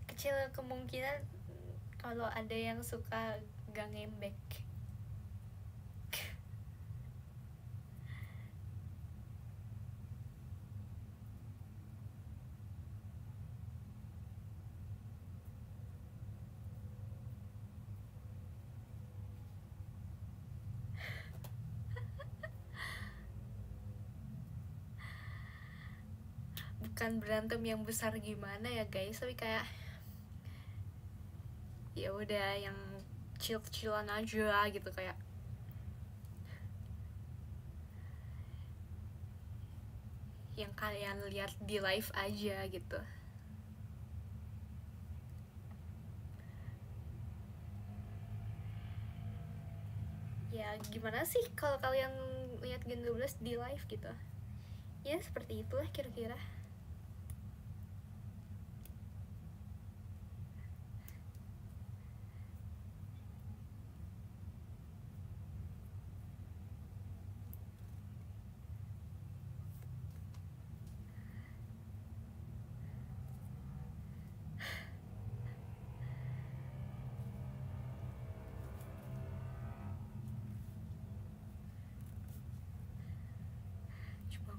Kecil kemungkinan kalau ada yang suka gak ngembek. Bukan berantem yang besar gimana ya guys, tapi kayak ya udah yang chill-chillan aja gitu, kayak yang kalian lihat di live aja gitu. Ya gimana sih kalau kalian lihat Gen 12 di live gitu? Ya seperti itulah kira-kira.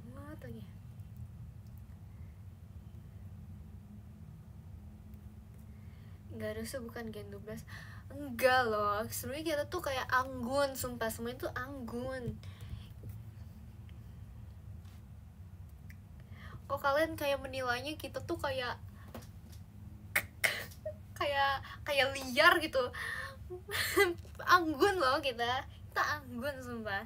Banget lagi. Nggak rusuh bukan Gen 12. Enggak loh, sebenarnya kita tuh kayak anggun, sumpah semua itu anggun. Kok kalian kayak menilainya kita tuh kayak kayak liar gitu. Anggun loh kita anggun sumpah.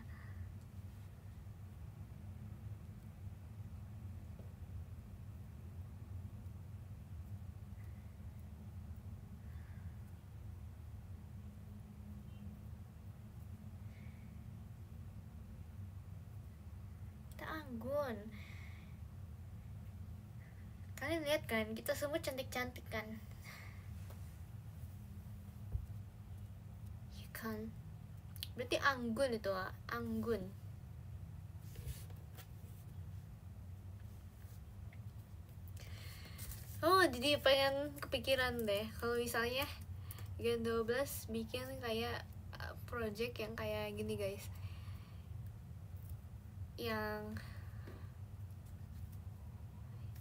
Kita anggun. Kalian lihat kan, kita semua cantik-cantik kan? Iya kan? Berarti anggun itu, anggun. Oh, jadi pengen kepikiran deh kalau misalnya Gen 12 bikin kayak project yang kayak gini guys, yang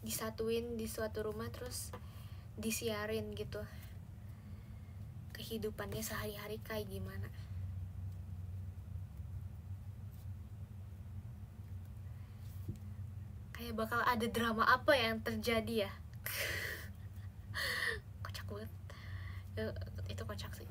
disatuin di suatu rumah terus disiarin gitu kehidupannya sehari-hari kayak gimana. Kayak bakal ada drama apa yang terjadi ya. Kocak banget ya, itu kocak sih.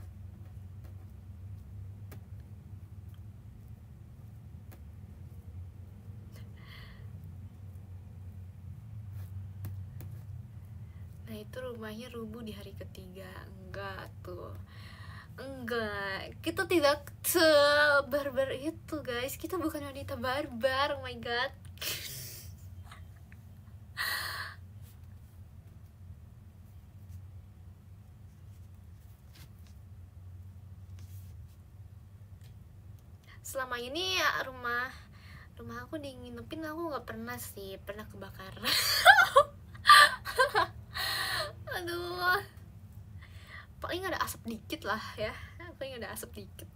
Nah itu rumahnya rubuh di hari ketiga. Enggak tuh, enggak, kita tidak sebarbar itu guys, kita bukan wanita barbar. Oh my god. Selama ini ya rumah aku dinginepin, aku nggak pernah sih pernah kebakaran. paling ada asap dikit lah ya, paling ada asap dikit.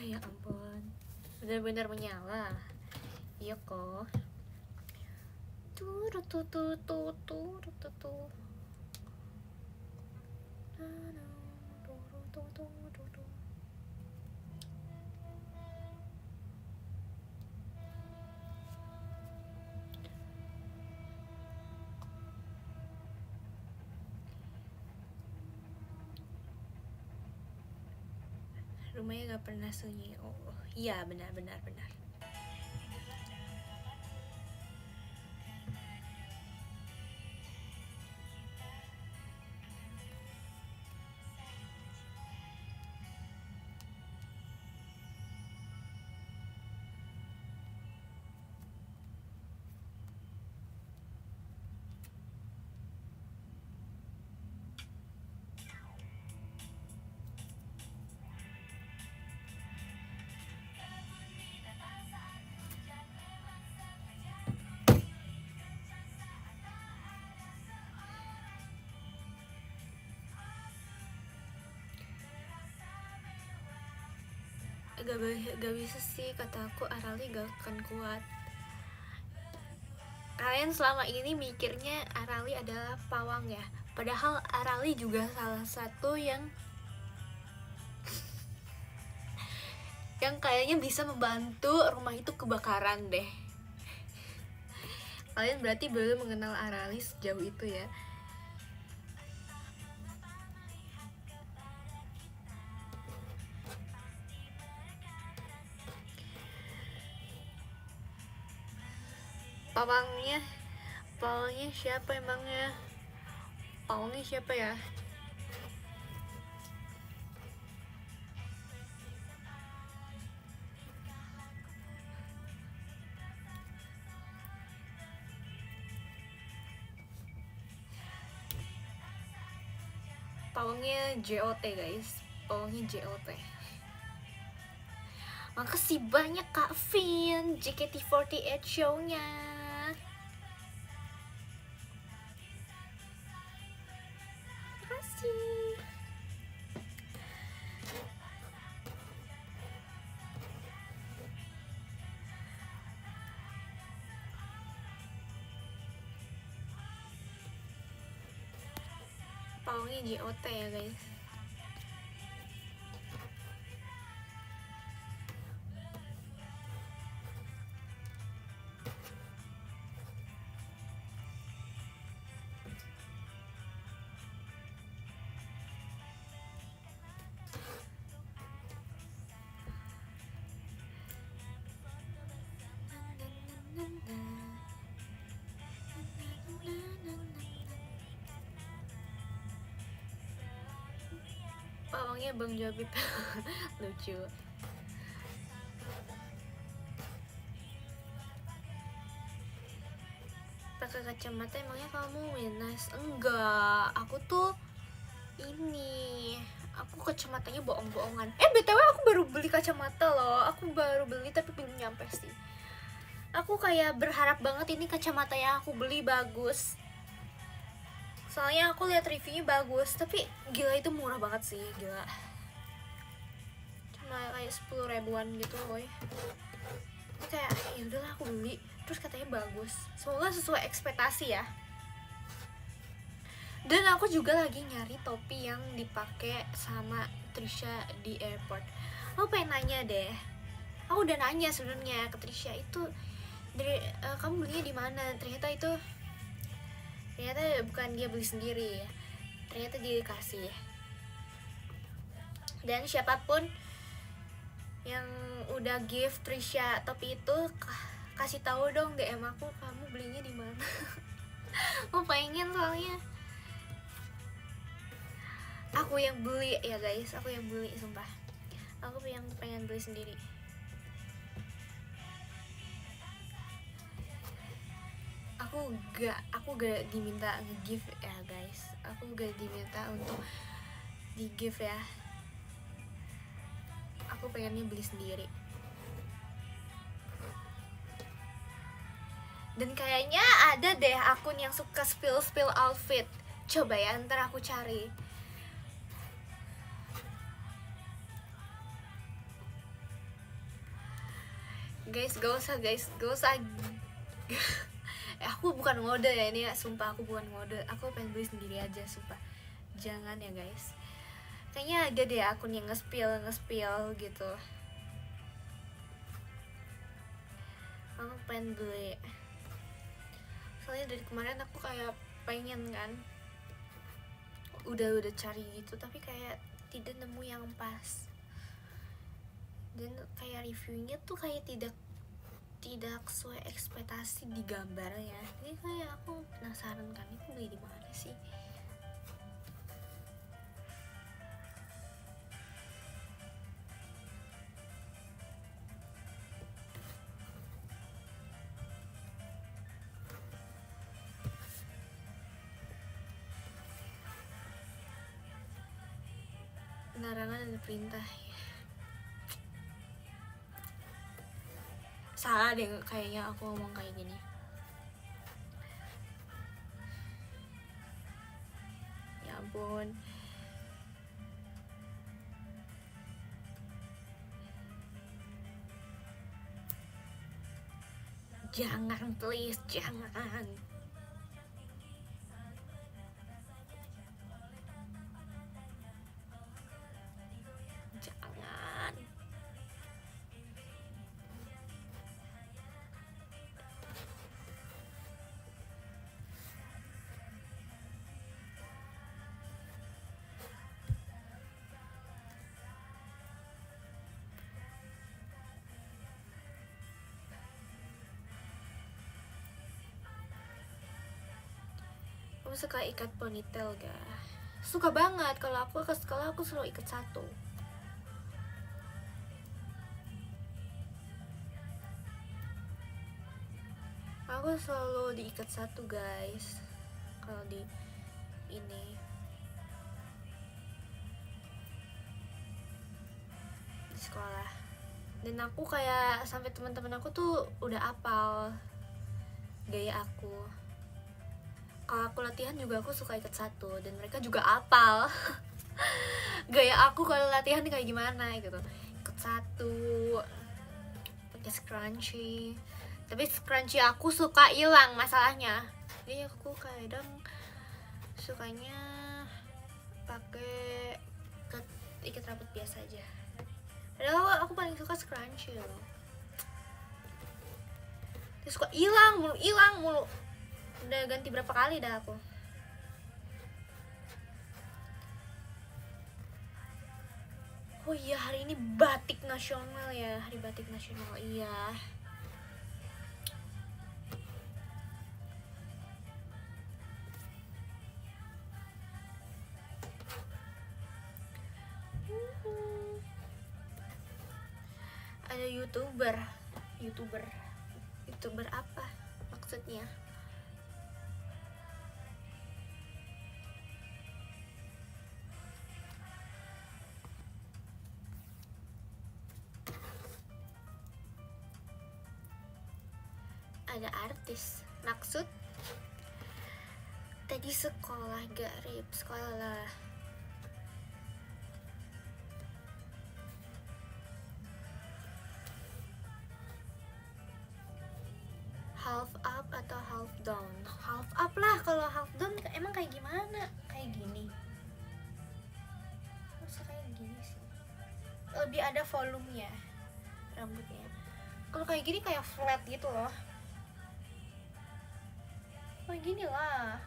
Ya ampun, benar-benar menyala. Iya kok. Rumahnya gak pernah sunyi. Oh iya, benar. Gak bisa sih, kata aku Arali gak akan kuat. Kalian selama ini mikirnya Arali adalah pawang ya, padahal Arali juga salah satu yang kayaknya bisa membantu rumah itu kebakaran deh. Kalian berarti belum mengenal Arali sejauh itu ya. Pawangnya siapa emangnya? Pawangnya siapa ya? Pawangnya JOT guys, pawangnya JOT. Makasih banyak Kak Vin, JKT48 show-nya. Makasih. Pawangnya JOT ya guys. Pawangnya Bang Jabib. Lucu. Pakai kacamata emangnya kamu minus? Enggak, aku tuh ini, aku kacamatanya bohong-bohongan. BTW aku baru beli kacamata loh. Aku baru beli tapi belum nyampe sih. Aku kayak berharap banget ini kacamata yang aku beli bagus. Soalnya aku lihat reviewnya bagus, tapi gila itu murah banget sih, gila. Cuma kayak 10 ribuan gitu loh. Kayak ya udahlah aku beli, terus katanya bagus. Semoga sesuai ekspektasi ya. Dan aku juga lagi nyari topi yang dipakai sama Trisha di airport. Aku pengen nanya deh. Aku udah nanya sebenarnya ke Trisha itu dari kamu belinya di mana? Ternyata bukan dia beli sendiri ya. Ternyata dia dikasih. Dan siapapun yang udah give Trisha topi itu, kasih tahu dong DM aku kamu belinya di mana. Aku pengen soalnya. Aku yang beli ya guys, aku yang beli sumpah. Aku yang pengen beli sendiri. Aku gak diminta nge-give ya guys. Aku gak diminta untuk di-give ya. Aku pengennya beli sendiri. Dan kayaknya ada deh akun yang suka spill outfit. Coba ya, ntar aku cari. Guys, gak usah aku bukan ngode ya ini ya, sumpah aku bukan ngode. Aku pengen beli sendiri aja, sumpah. Jangan ya guys. Kayaknya ada deh akun yang nge-spill gitu. Aku pengen beli. Soalnya dari kemarin aku kayak pengen kan. Udah cari gitu, tapi kayak tidak nemu yang pas. Dan kayak reviewnya tuh kayak tidak sesuai ekspektasi di gambarnya. Jadi kayak aku penasaran kan, itu beli di mana sih? Larangan dan perintah ya. Salah deh kayaknya aku ngomong kayak gini. Ya ampun. Jangan please, jangan. Jangan. Kamu suka ikat ponytail gak? Suka banget. Kalau aku ke sekolah aku selalu ikat satu. Aku selalu diikat satu guys. Kalau di ini di sekolah. Dan aku kayak sampai teman-teman aku tuh udah apal gaya aku. Kalau aku latihan juga aku suka ikat satu dan mereka juga apal gaya aku kalau latihan kayak gimana gitu. Ikat satu, pakai scrunchie. Tapi scrunchie aku suka hilang masalahnya. Jadi aku kadang sukanya pakai ikat rambut biasa aja. Padahal aku paling suka scrunchie loh. Dia suka hilang mulu. Udah ganti berapa kali dah aku. Oh iya, hari ini batik nasional ya. Hari batik nasional, iya. Ada youtuber apa maksudnya? Ada artis maksud? Tadi sekolah garip, sekolah half up atau half down? Half up lah. Kalau half down emang kayak gimana? Kayak gini. Masa kayak gini sih? Lebih ada volumenya rambutnya. Kalau kayak gini kayak flat gitu loh. Kayak gini lah.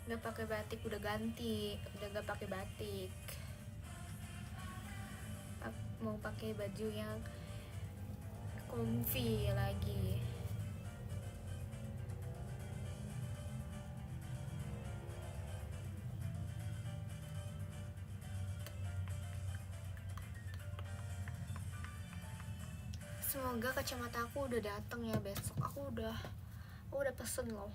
Nggak pakai batik, udah ganti, udah nggak pakai batik. mau pakai baju yang comfy lagi. Semoga kacamata aku udah dateng ya besok. Aku udah pesen loh.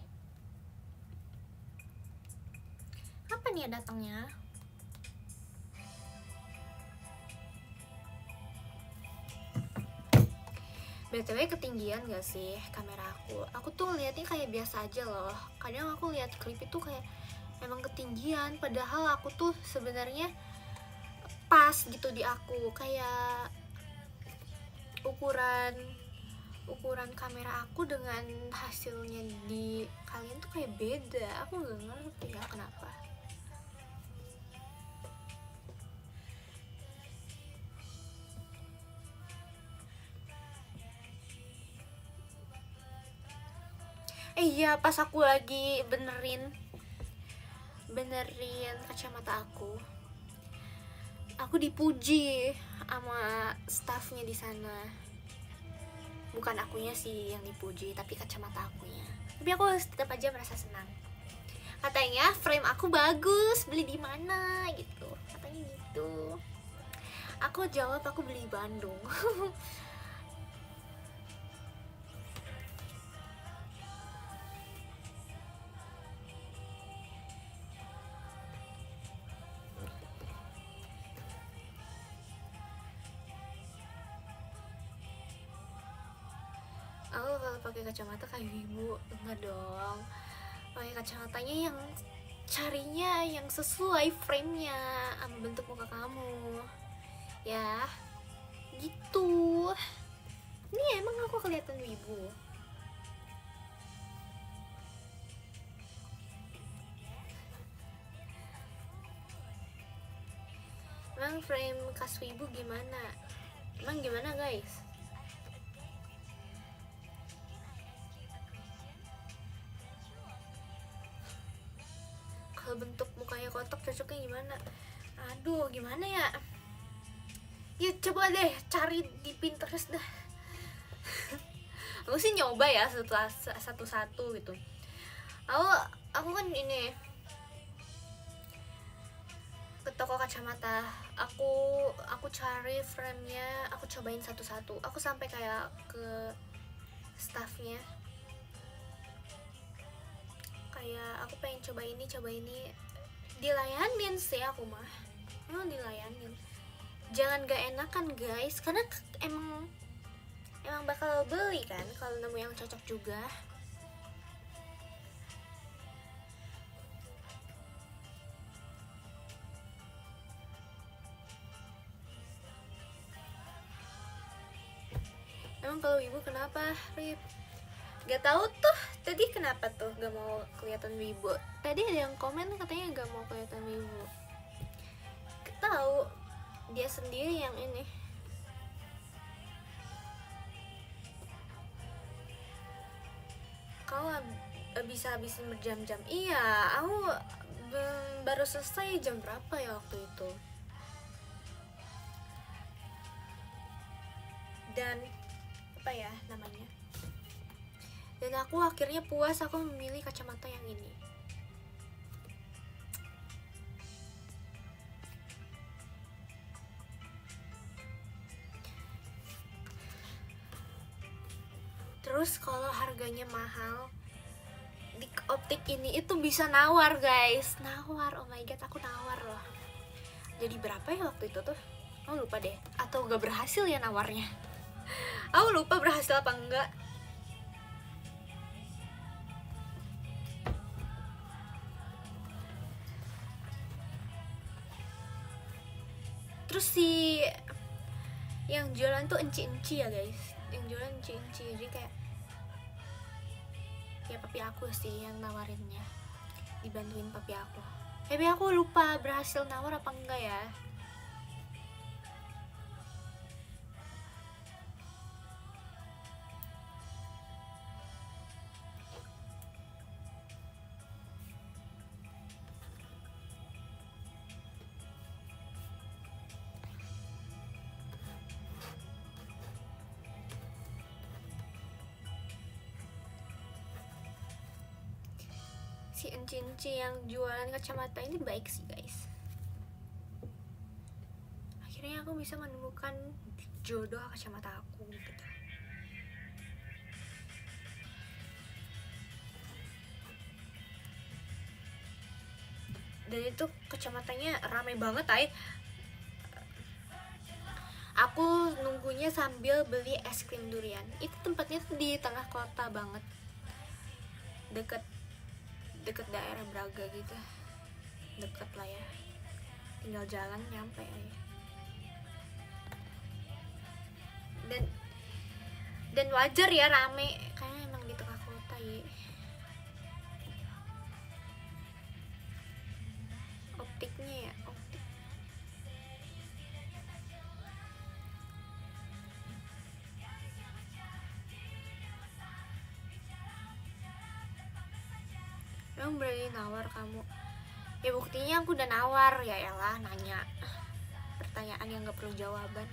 Kapan ya datangnya? BTW ketinggian gak sih kamera aku? Aku tuh ngeliatnya kayak biasa aja loh. Kadang aku lihat klip itu kayak emang ketinggian, padahal aku tuh sebenarnya pas gitu di aku. Kayak ukuran kamera aku dengan hasilnya di kalian tuh kayak beda. Aku nggak ngerti ya kenapa. Iya, pas aku lagi benerin kacamata aku dipuji sama staffnya di sana. Bukan akunya sih yang dipuji, tapi kacamata akunya. Tapi aku tetap aja merasa senang. Katanya frame aku bagus, beli di mana gitu. Katanya gitu. Aku jawab aku beli di Bandung. Aku kalau pakai kacamata kayak ibu, enggak dong. Pakai kacamatanya yang carinya yang sesuai frame-nya sama bentuk muka kamu. Ya, gitu. Ini emang aku kelihatan wibu. Emang frame khas wibu gimana? Emang gimana guys? Kalau bentuk mukanya kotak cocoknya gimana? Aduh, gimana ya? Ya coba deh cari di Pinterest dah. Aku sih nyoba ya satu-satu gitu. Aku kan ini ke toko kacamata, aku cari frame-nya, aku cobain satu-satu. Aku sampai kayak ke staffnya, kayak aku pengen coba ini, dilayanin sih aku mah. Dilayanin. Jangan gak enakan guys, karena emang bakal beli kan kalau nemu yang cocok juga. Emang kalau ibu kenapa, Rip? Gak tahu tuh tadi kenapa tuh gak mau kelihatan wibu. Tadi ada yang komen katanya gak mau kelihatan wibu. Gak tahu, dia sendiri yang ini. Kau bisa habisin berjam-jam. Iya, aku baru selesai jam berapa ya waktu itu. Dan apa ya namanya, dan aku akhirnya puas, aku memilih kacamata yang ini. Terus kalau harganya mahal, di optik ini itu bisa nawar guys, nawar. Oh my god, aku nawar loh. Jadi berapa ya waktu itu tuh? Aku lupa deh, atau gak berhasil ya nawarnya. Aku lupa berhasil apa enggak. Terus si yang jualan tuh enci-enci ya guys, yang jualan enci-enci. Jadi kayak ya papi aku sih yang nawarinnya, dibantuin papi aku. Tapi aku lupa berhasil nawar apa enggak ya. si enci-enci yang jualan kacamata ini baik sih guys. Akhirnya aku bisa menemukan jodoh kacamata aku gitu. Dan itu kacamatanya ramai banget aku nunggunya sambil beli es krim durian. Itu tempatnya tuh di tengah kota banget, deket daerah Braga gitu, deket lah ya, tinggal jalan nyampe aja. Dan wajar ya rame, kayaknya emang di tengah kota ya. Optiknya ya, optik. Emang berani nawar kamu? Ya buktinya aku udah nawar, ya elah nanya pertanyaan yang gak perlu jawaban.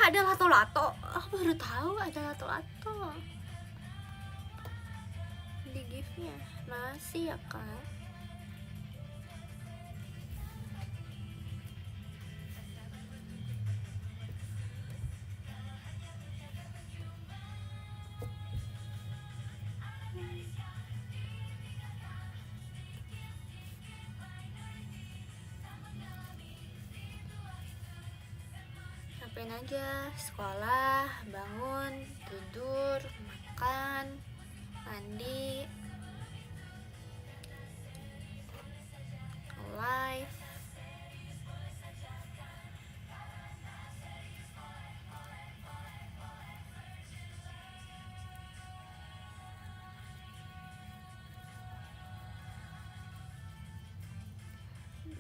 Ada lato-lato, aku baru tahu ada lato-lato di giftnya. Masih ya kak? Ngapain aja? Sekolah, bangun, tidur, makan, mandi, live.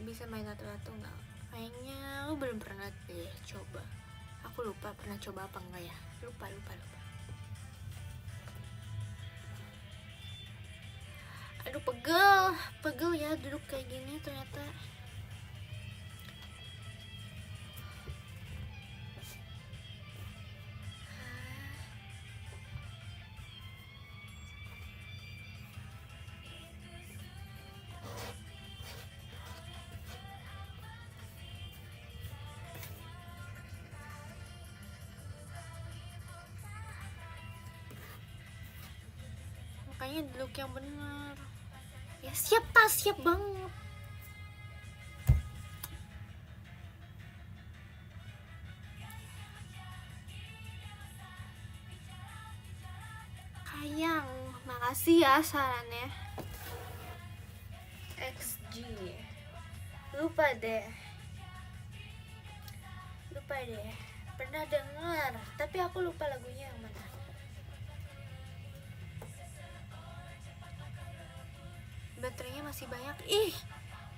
Bisa main lato-lato nggak? Kayaknya aku belum pernah deh coba. Aku lupa pernah coba apa enggak ya. Lupa. Aduh pegel ya duduk kayak gini ternyata. Makanya duduk yang bener. Ya siap banget. Kayang, makasih ya sarannya. XG. Lupa deh. Pernah dengar, tapi aku lupa lagunya yang mana. Baterainya masih banyak. Ih,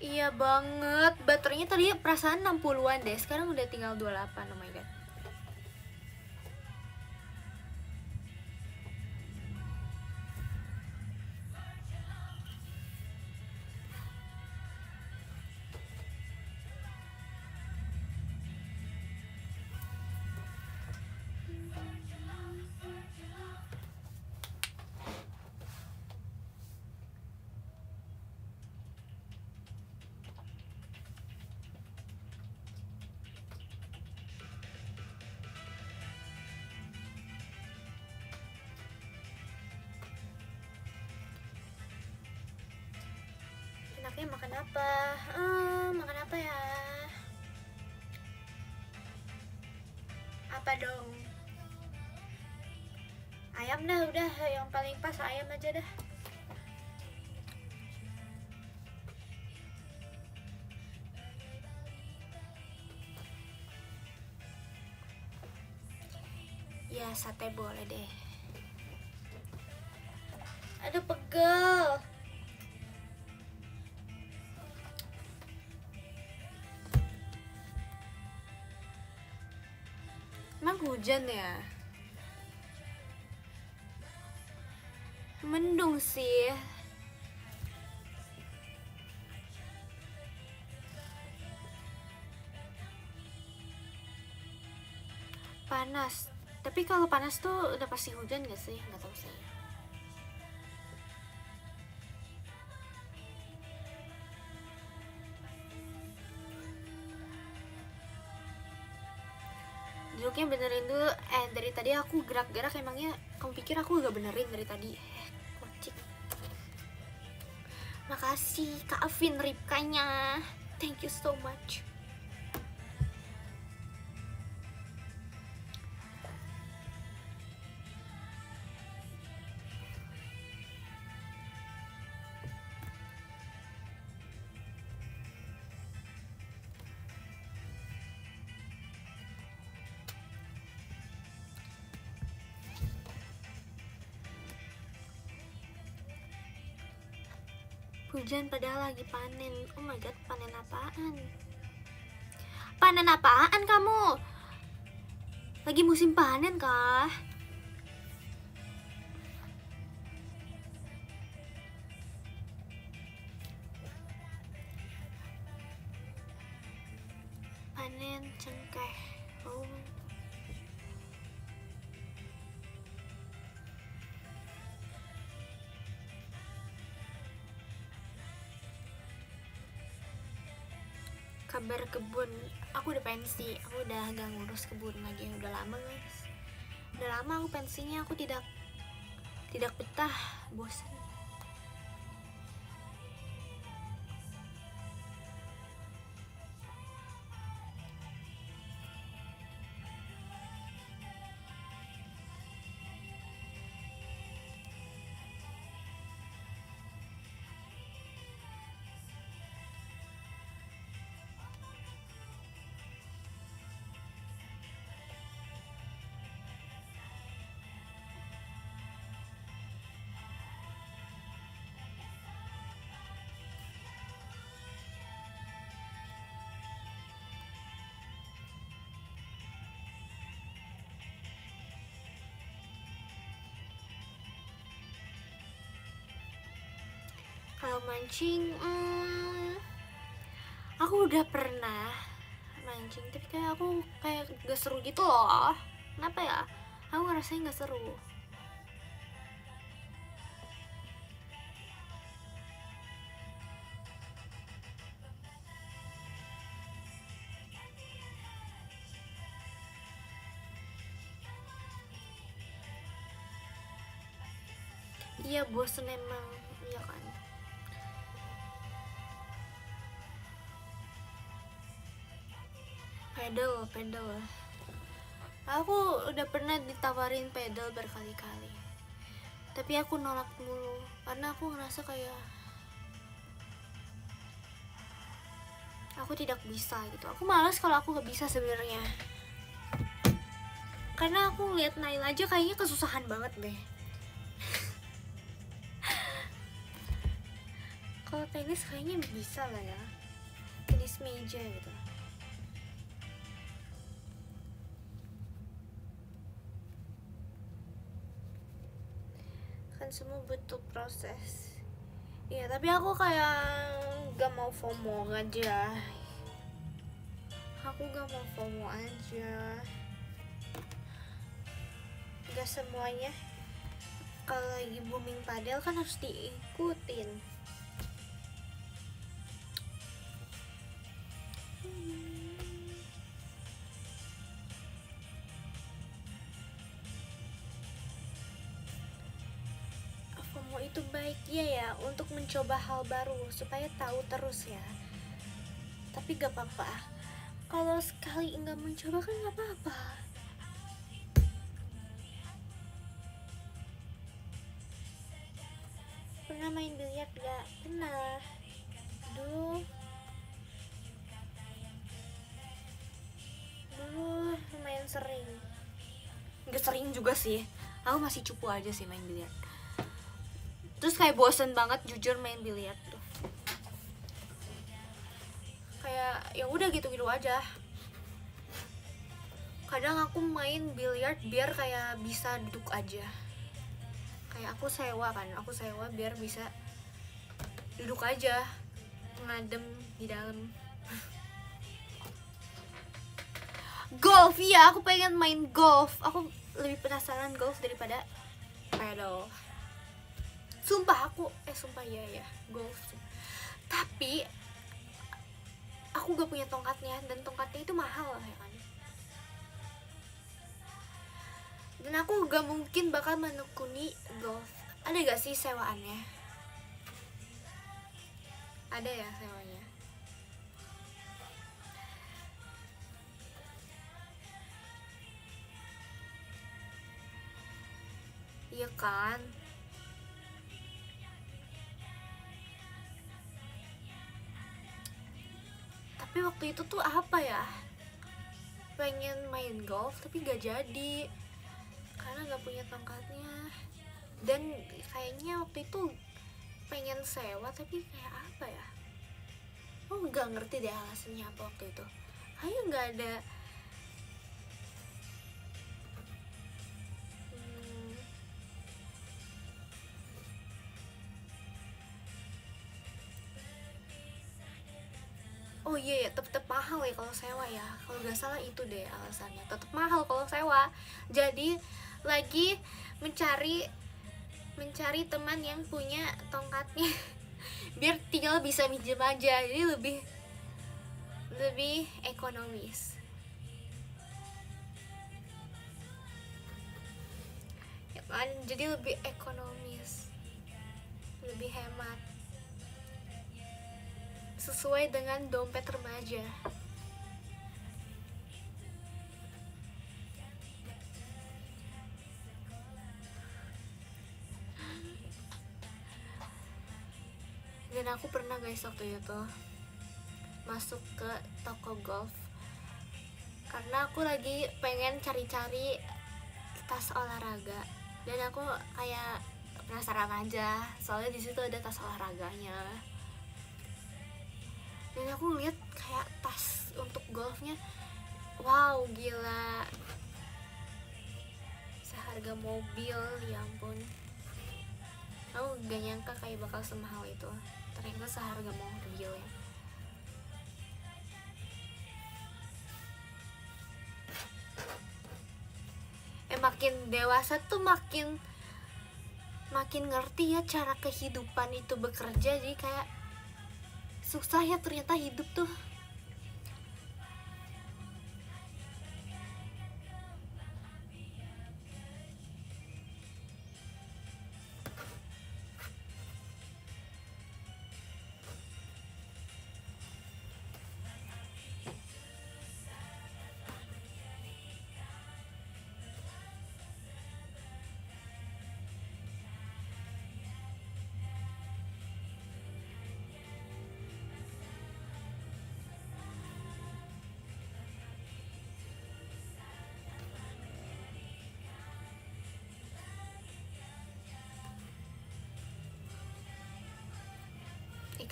iya banget. Baterainya tadi perasaan 60-an deh. Sekarang udah tinggal 28. Oh my god. Enaknya makan apa? Makan apa ya? Apa dong? Ayam dah, udah yang paling pas ayam aja dah. Ya sate boleh deh. Aduh pegel. Emang hujan ya? Mendung sih. Panas. Tapi kalau panas tuh udah pasti hujan gak sih? Gak tahu saya. Duduknya benerin dulu. Dari tadi aku gerak-gerak, emangnya kamu pikir aku gak benerin dari tadi? Kocik. Makasih Kak Afin Ripkanya. Thank you so much. Hujan padahal lagi panen. Oh my god, panen apaan? Panen apaan kamu? Lagi musim panen kah? Panen cengkeh. Oh. Kabar kebun, aku udah pensi, aku udah gak ngurus kebun lagi, udah lama guys, udah lama aku pensinya, aku tidak betah, bosan. Kalau mancing, aku udah pernah mancing, tapi kayak aku gak seru gitu loh. Kenapa ya? Aku ngerasain gak seru. Iya bosen emang, iya kan. Pedal. Aku udah pernah ditawarin pedal berkali-kali, tapi aku nolak mulu karena aku ngerasa kayak aku tidak bisa gitu. Aku malas kalau aku gak bisa sebenarnya, karena aku ngeliat Nail aja kayaknya kesusahan banget deh. Kalau tenis kayaknya bisa lah ya, tenis meja gitu. Kan semua butuh proses. Iya, tapi aku kayak gak mau FOMO aja. Aku gak mau FOMO aja. Gak semuanya kalau lagi booming padel kan harus diikutin. FOMO itu baik ya untuk mencoba hal baru supaya tahu terus ya. Tapi gak apa-apa. Kalau sekali nggak mencoba kan gak apa-apa. Pernah main biliar gak? Pernah. Dulu lumayan sering. Gak sering juga sih, aku masih cupu aja sih main biliar. Terus kayak bosen banget jujur main biliar tuh, kayak ya udah gitu-gitu aja. Kadang aku main biliar biar kayak bisa duduk aja, kayak aku sewa biar bisa duduk aja ngadem di dalam. Golf, iya aku pengen main golf. Aku lebih penasaran golf daripada pedal. Sumpah ya golf. Tapi aku gak punya tongkatnya, dan tongkatnya itu mahal ya kan. Dan aku gak mungkin bakal menekuni golf. Ada gak sih sewaannya? Ada ya sewanya? Iya kan? Tapi waktu itu tuh apa ya? Pengen main golf tapi gak jadi karena gak punya tongkatnya. Dan kayaknya waktu itu pengen sewa tapi kayak apa ya? Oh gak ngerti deh alasannya apa waktu itu. Kayaknya gak ada. Oh iya ya, tetep mahal ya kalau sewa ya. Kalau nggak salah itu deh alasannya. Tetep mahal kalau sewa. Jadi lagi mencari teman yang punya tongkatnya biar tinggal bisa minjem aja. Jadi lebih ekonomis. Ya kan? Jadi lebih ekonomis. Lebih hemat. Sesuai dengan dompet remaja. Dan aku pernah guys waktu itu masuk ke toko golf karena aku lagi pengen cari-cari tas olahraga, dan aku kayak penasaran aja soalnya di situ ada tas olahraganya. Dan aku lihat kayak tas untuk golfnya, wow gila, seharga mobil, ya ampun. Aku gak nyangka kayak bakal semahal itu, ternyata seharga mobil ya. Makin dewasa tuh makin ngerti ya cara kehidupan itu bekerja. Jadi kayak susah ya ternyata hidup tuh.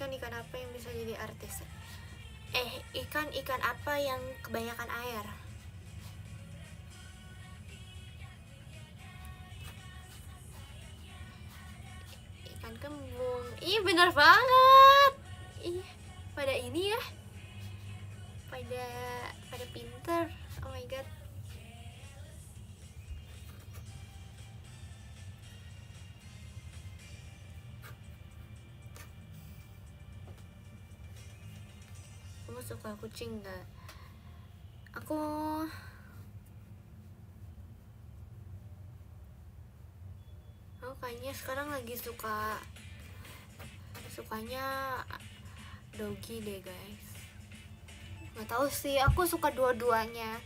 Ikan apa yang bisa jadi artis? Ikan apa yang kebanyakan air? Ikan kembung. Ih bener banget. Ih pada ini ya, pada pinter. Oh my god. Kamu suka kucing gak? Aku kayaknya sekarang lagi sukanya doggy deh guys. Nggak tahu sih, aku suka dua-duanya.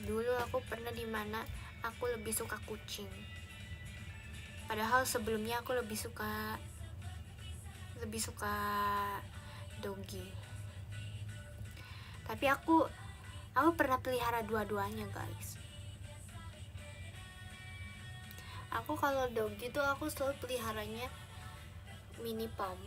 Dulu aku pernah dimana aku lebih suka kucing, padahal sebelumnya aku lebih suka doggy. Tapi aku pernah pelihara dua-duanya guys. Aku kalau doggy tuh aku selalu peliharanya mini pom.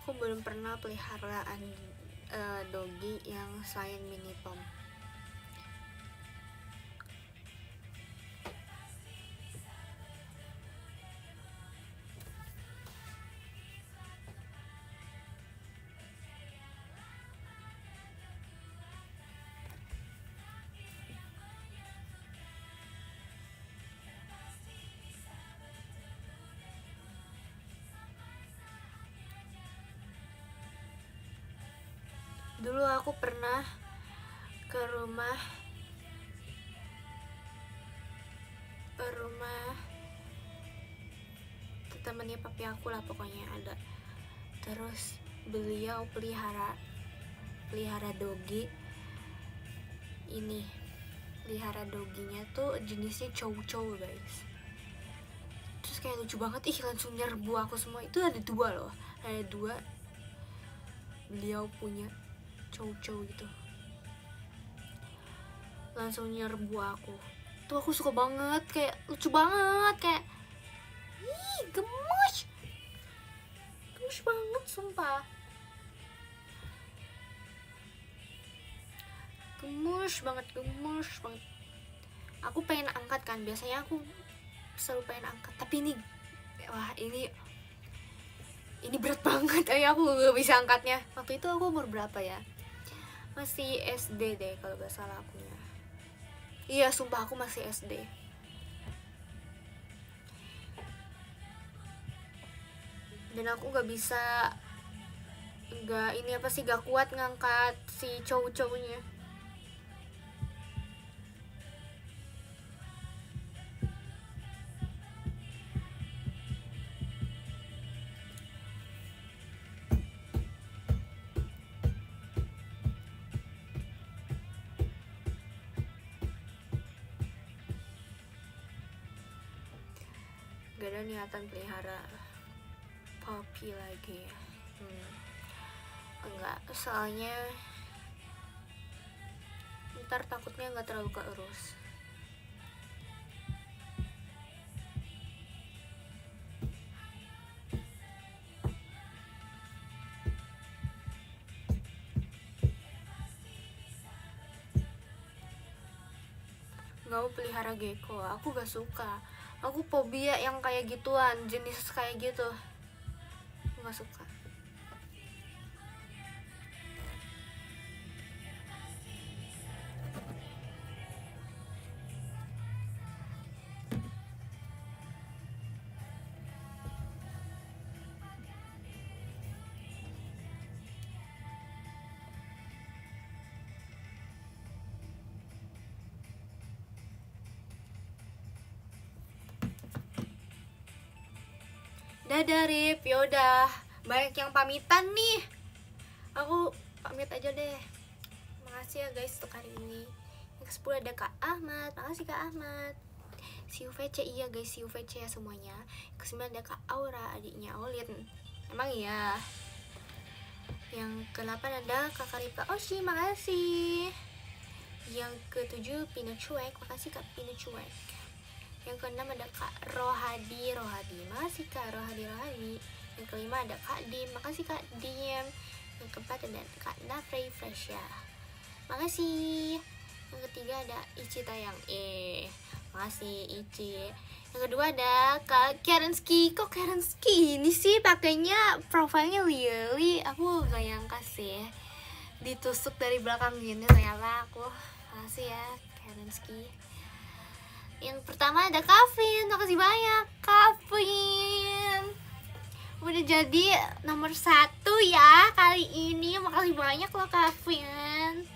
Aku belum pernah peliharaan doggy yang selain mini pom. Dulu aku pernah ke rumah temannya papi aku lah, pokoknya ada. Terus beliau pelihara doggy. Ini pelihara dogginya tuh jenisnya chow guys. Terus kayak lucu banget, langsung nyerbu aku semua. Itu ada 2 loh, ada 2. Beliau punya chow gitu, langsung nyerbu aku. Tuh aku suka banget, kayak lucu banget, kayak gemes banget sumpah, gemes banget. Aku pengen angkat kan, biasanya aku selalu pengen angkat, tapi ini berat banget, aku gak bisa angkatnya. Waktu itu aku umur berapa ya, masih SD deh kalau gak salah akunya. Iya sumpah aku masih SD. Dan aku gak kuat ngangkat si cowok-cowoknya. Gak ada niatan pelihara puppy lagi. Enggak, soalnya ntar takutnya nggak terlalu keurus. Nggak mau pelihara gecko, aku gak suka. Aku fobia yang kayak gituan, jenis kayak gitu. Aku gak suka. Dadah Rip, yaudah banyak yang pamitan nih. Aku pamit aja deh. Makasih ya guys untuk hari ini. Yang ke-10 ada Kak Ahmad, makasih Kak Ahmad. Si UVC, iya guys, si UVC ya semuanya. Yang ke-9 ada Kak Aura, adiknya Olin. Emang iya. Yang ke-8 ada Kak Karipa Oshi, makasih. Yang ke-7 Pino Cuek, makasih Kak Pino Cuek. Yang ke-6 ada Kak Rohadi, makasih Kak Rohadi. Yang ke-5 ada Kak Dim, makasih Kak Dim. Yang ke-4 ada Kak Nafrey Fresha, makasih. Yang ke-3 ada Ici Tayang, makasih Ici. Yang kedua ada Kak Karenski. Kok Karenski ini sih pakainya profilnya Lily? Aku gak nyangka sih ditusuk dari belakang gini ternyata aku. Makasih ya Karenski. Yang pertama ada Kavin, makasih banyak Kavin. Udah jadi nomor 1 ya kali ini. Makasih banyak loh Kavin.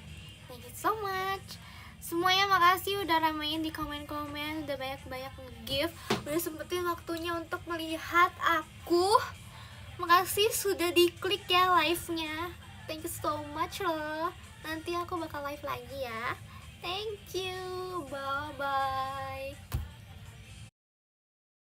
Thank you so much. Semuanya makasih udah ramein di komen-komen, udah banyak-banyak nge-give, udah sempetin waktunya untuk melihat aku. Makasih sudah diklik ya live-nya. Thank you so much loh. Nanti aku bakal live lagi ya. Thank you, bye bye.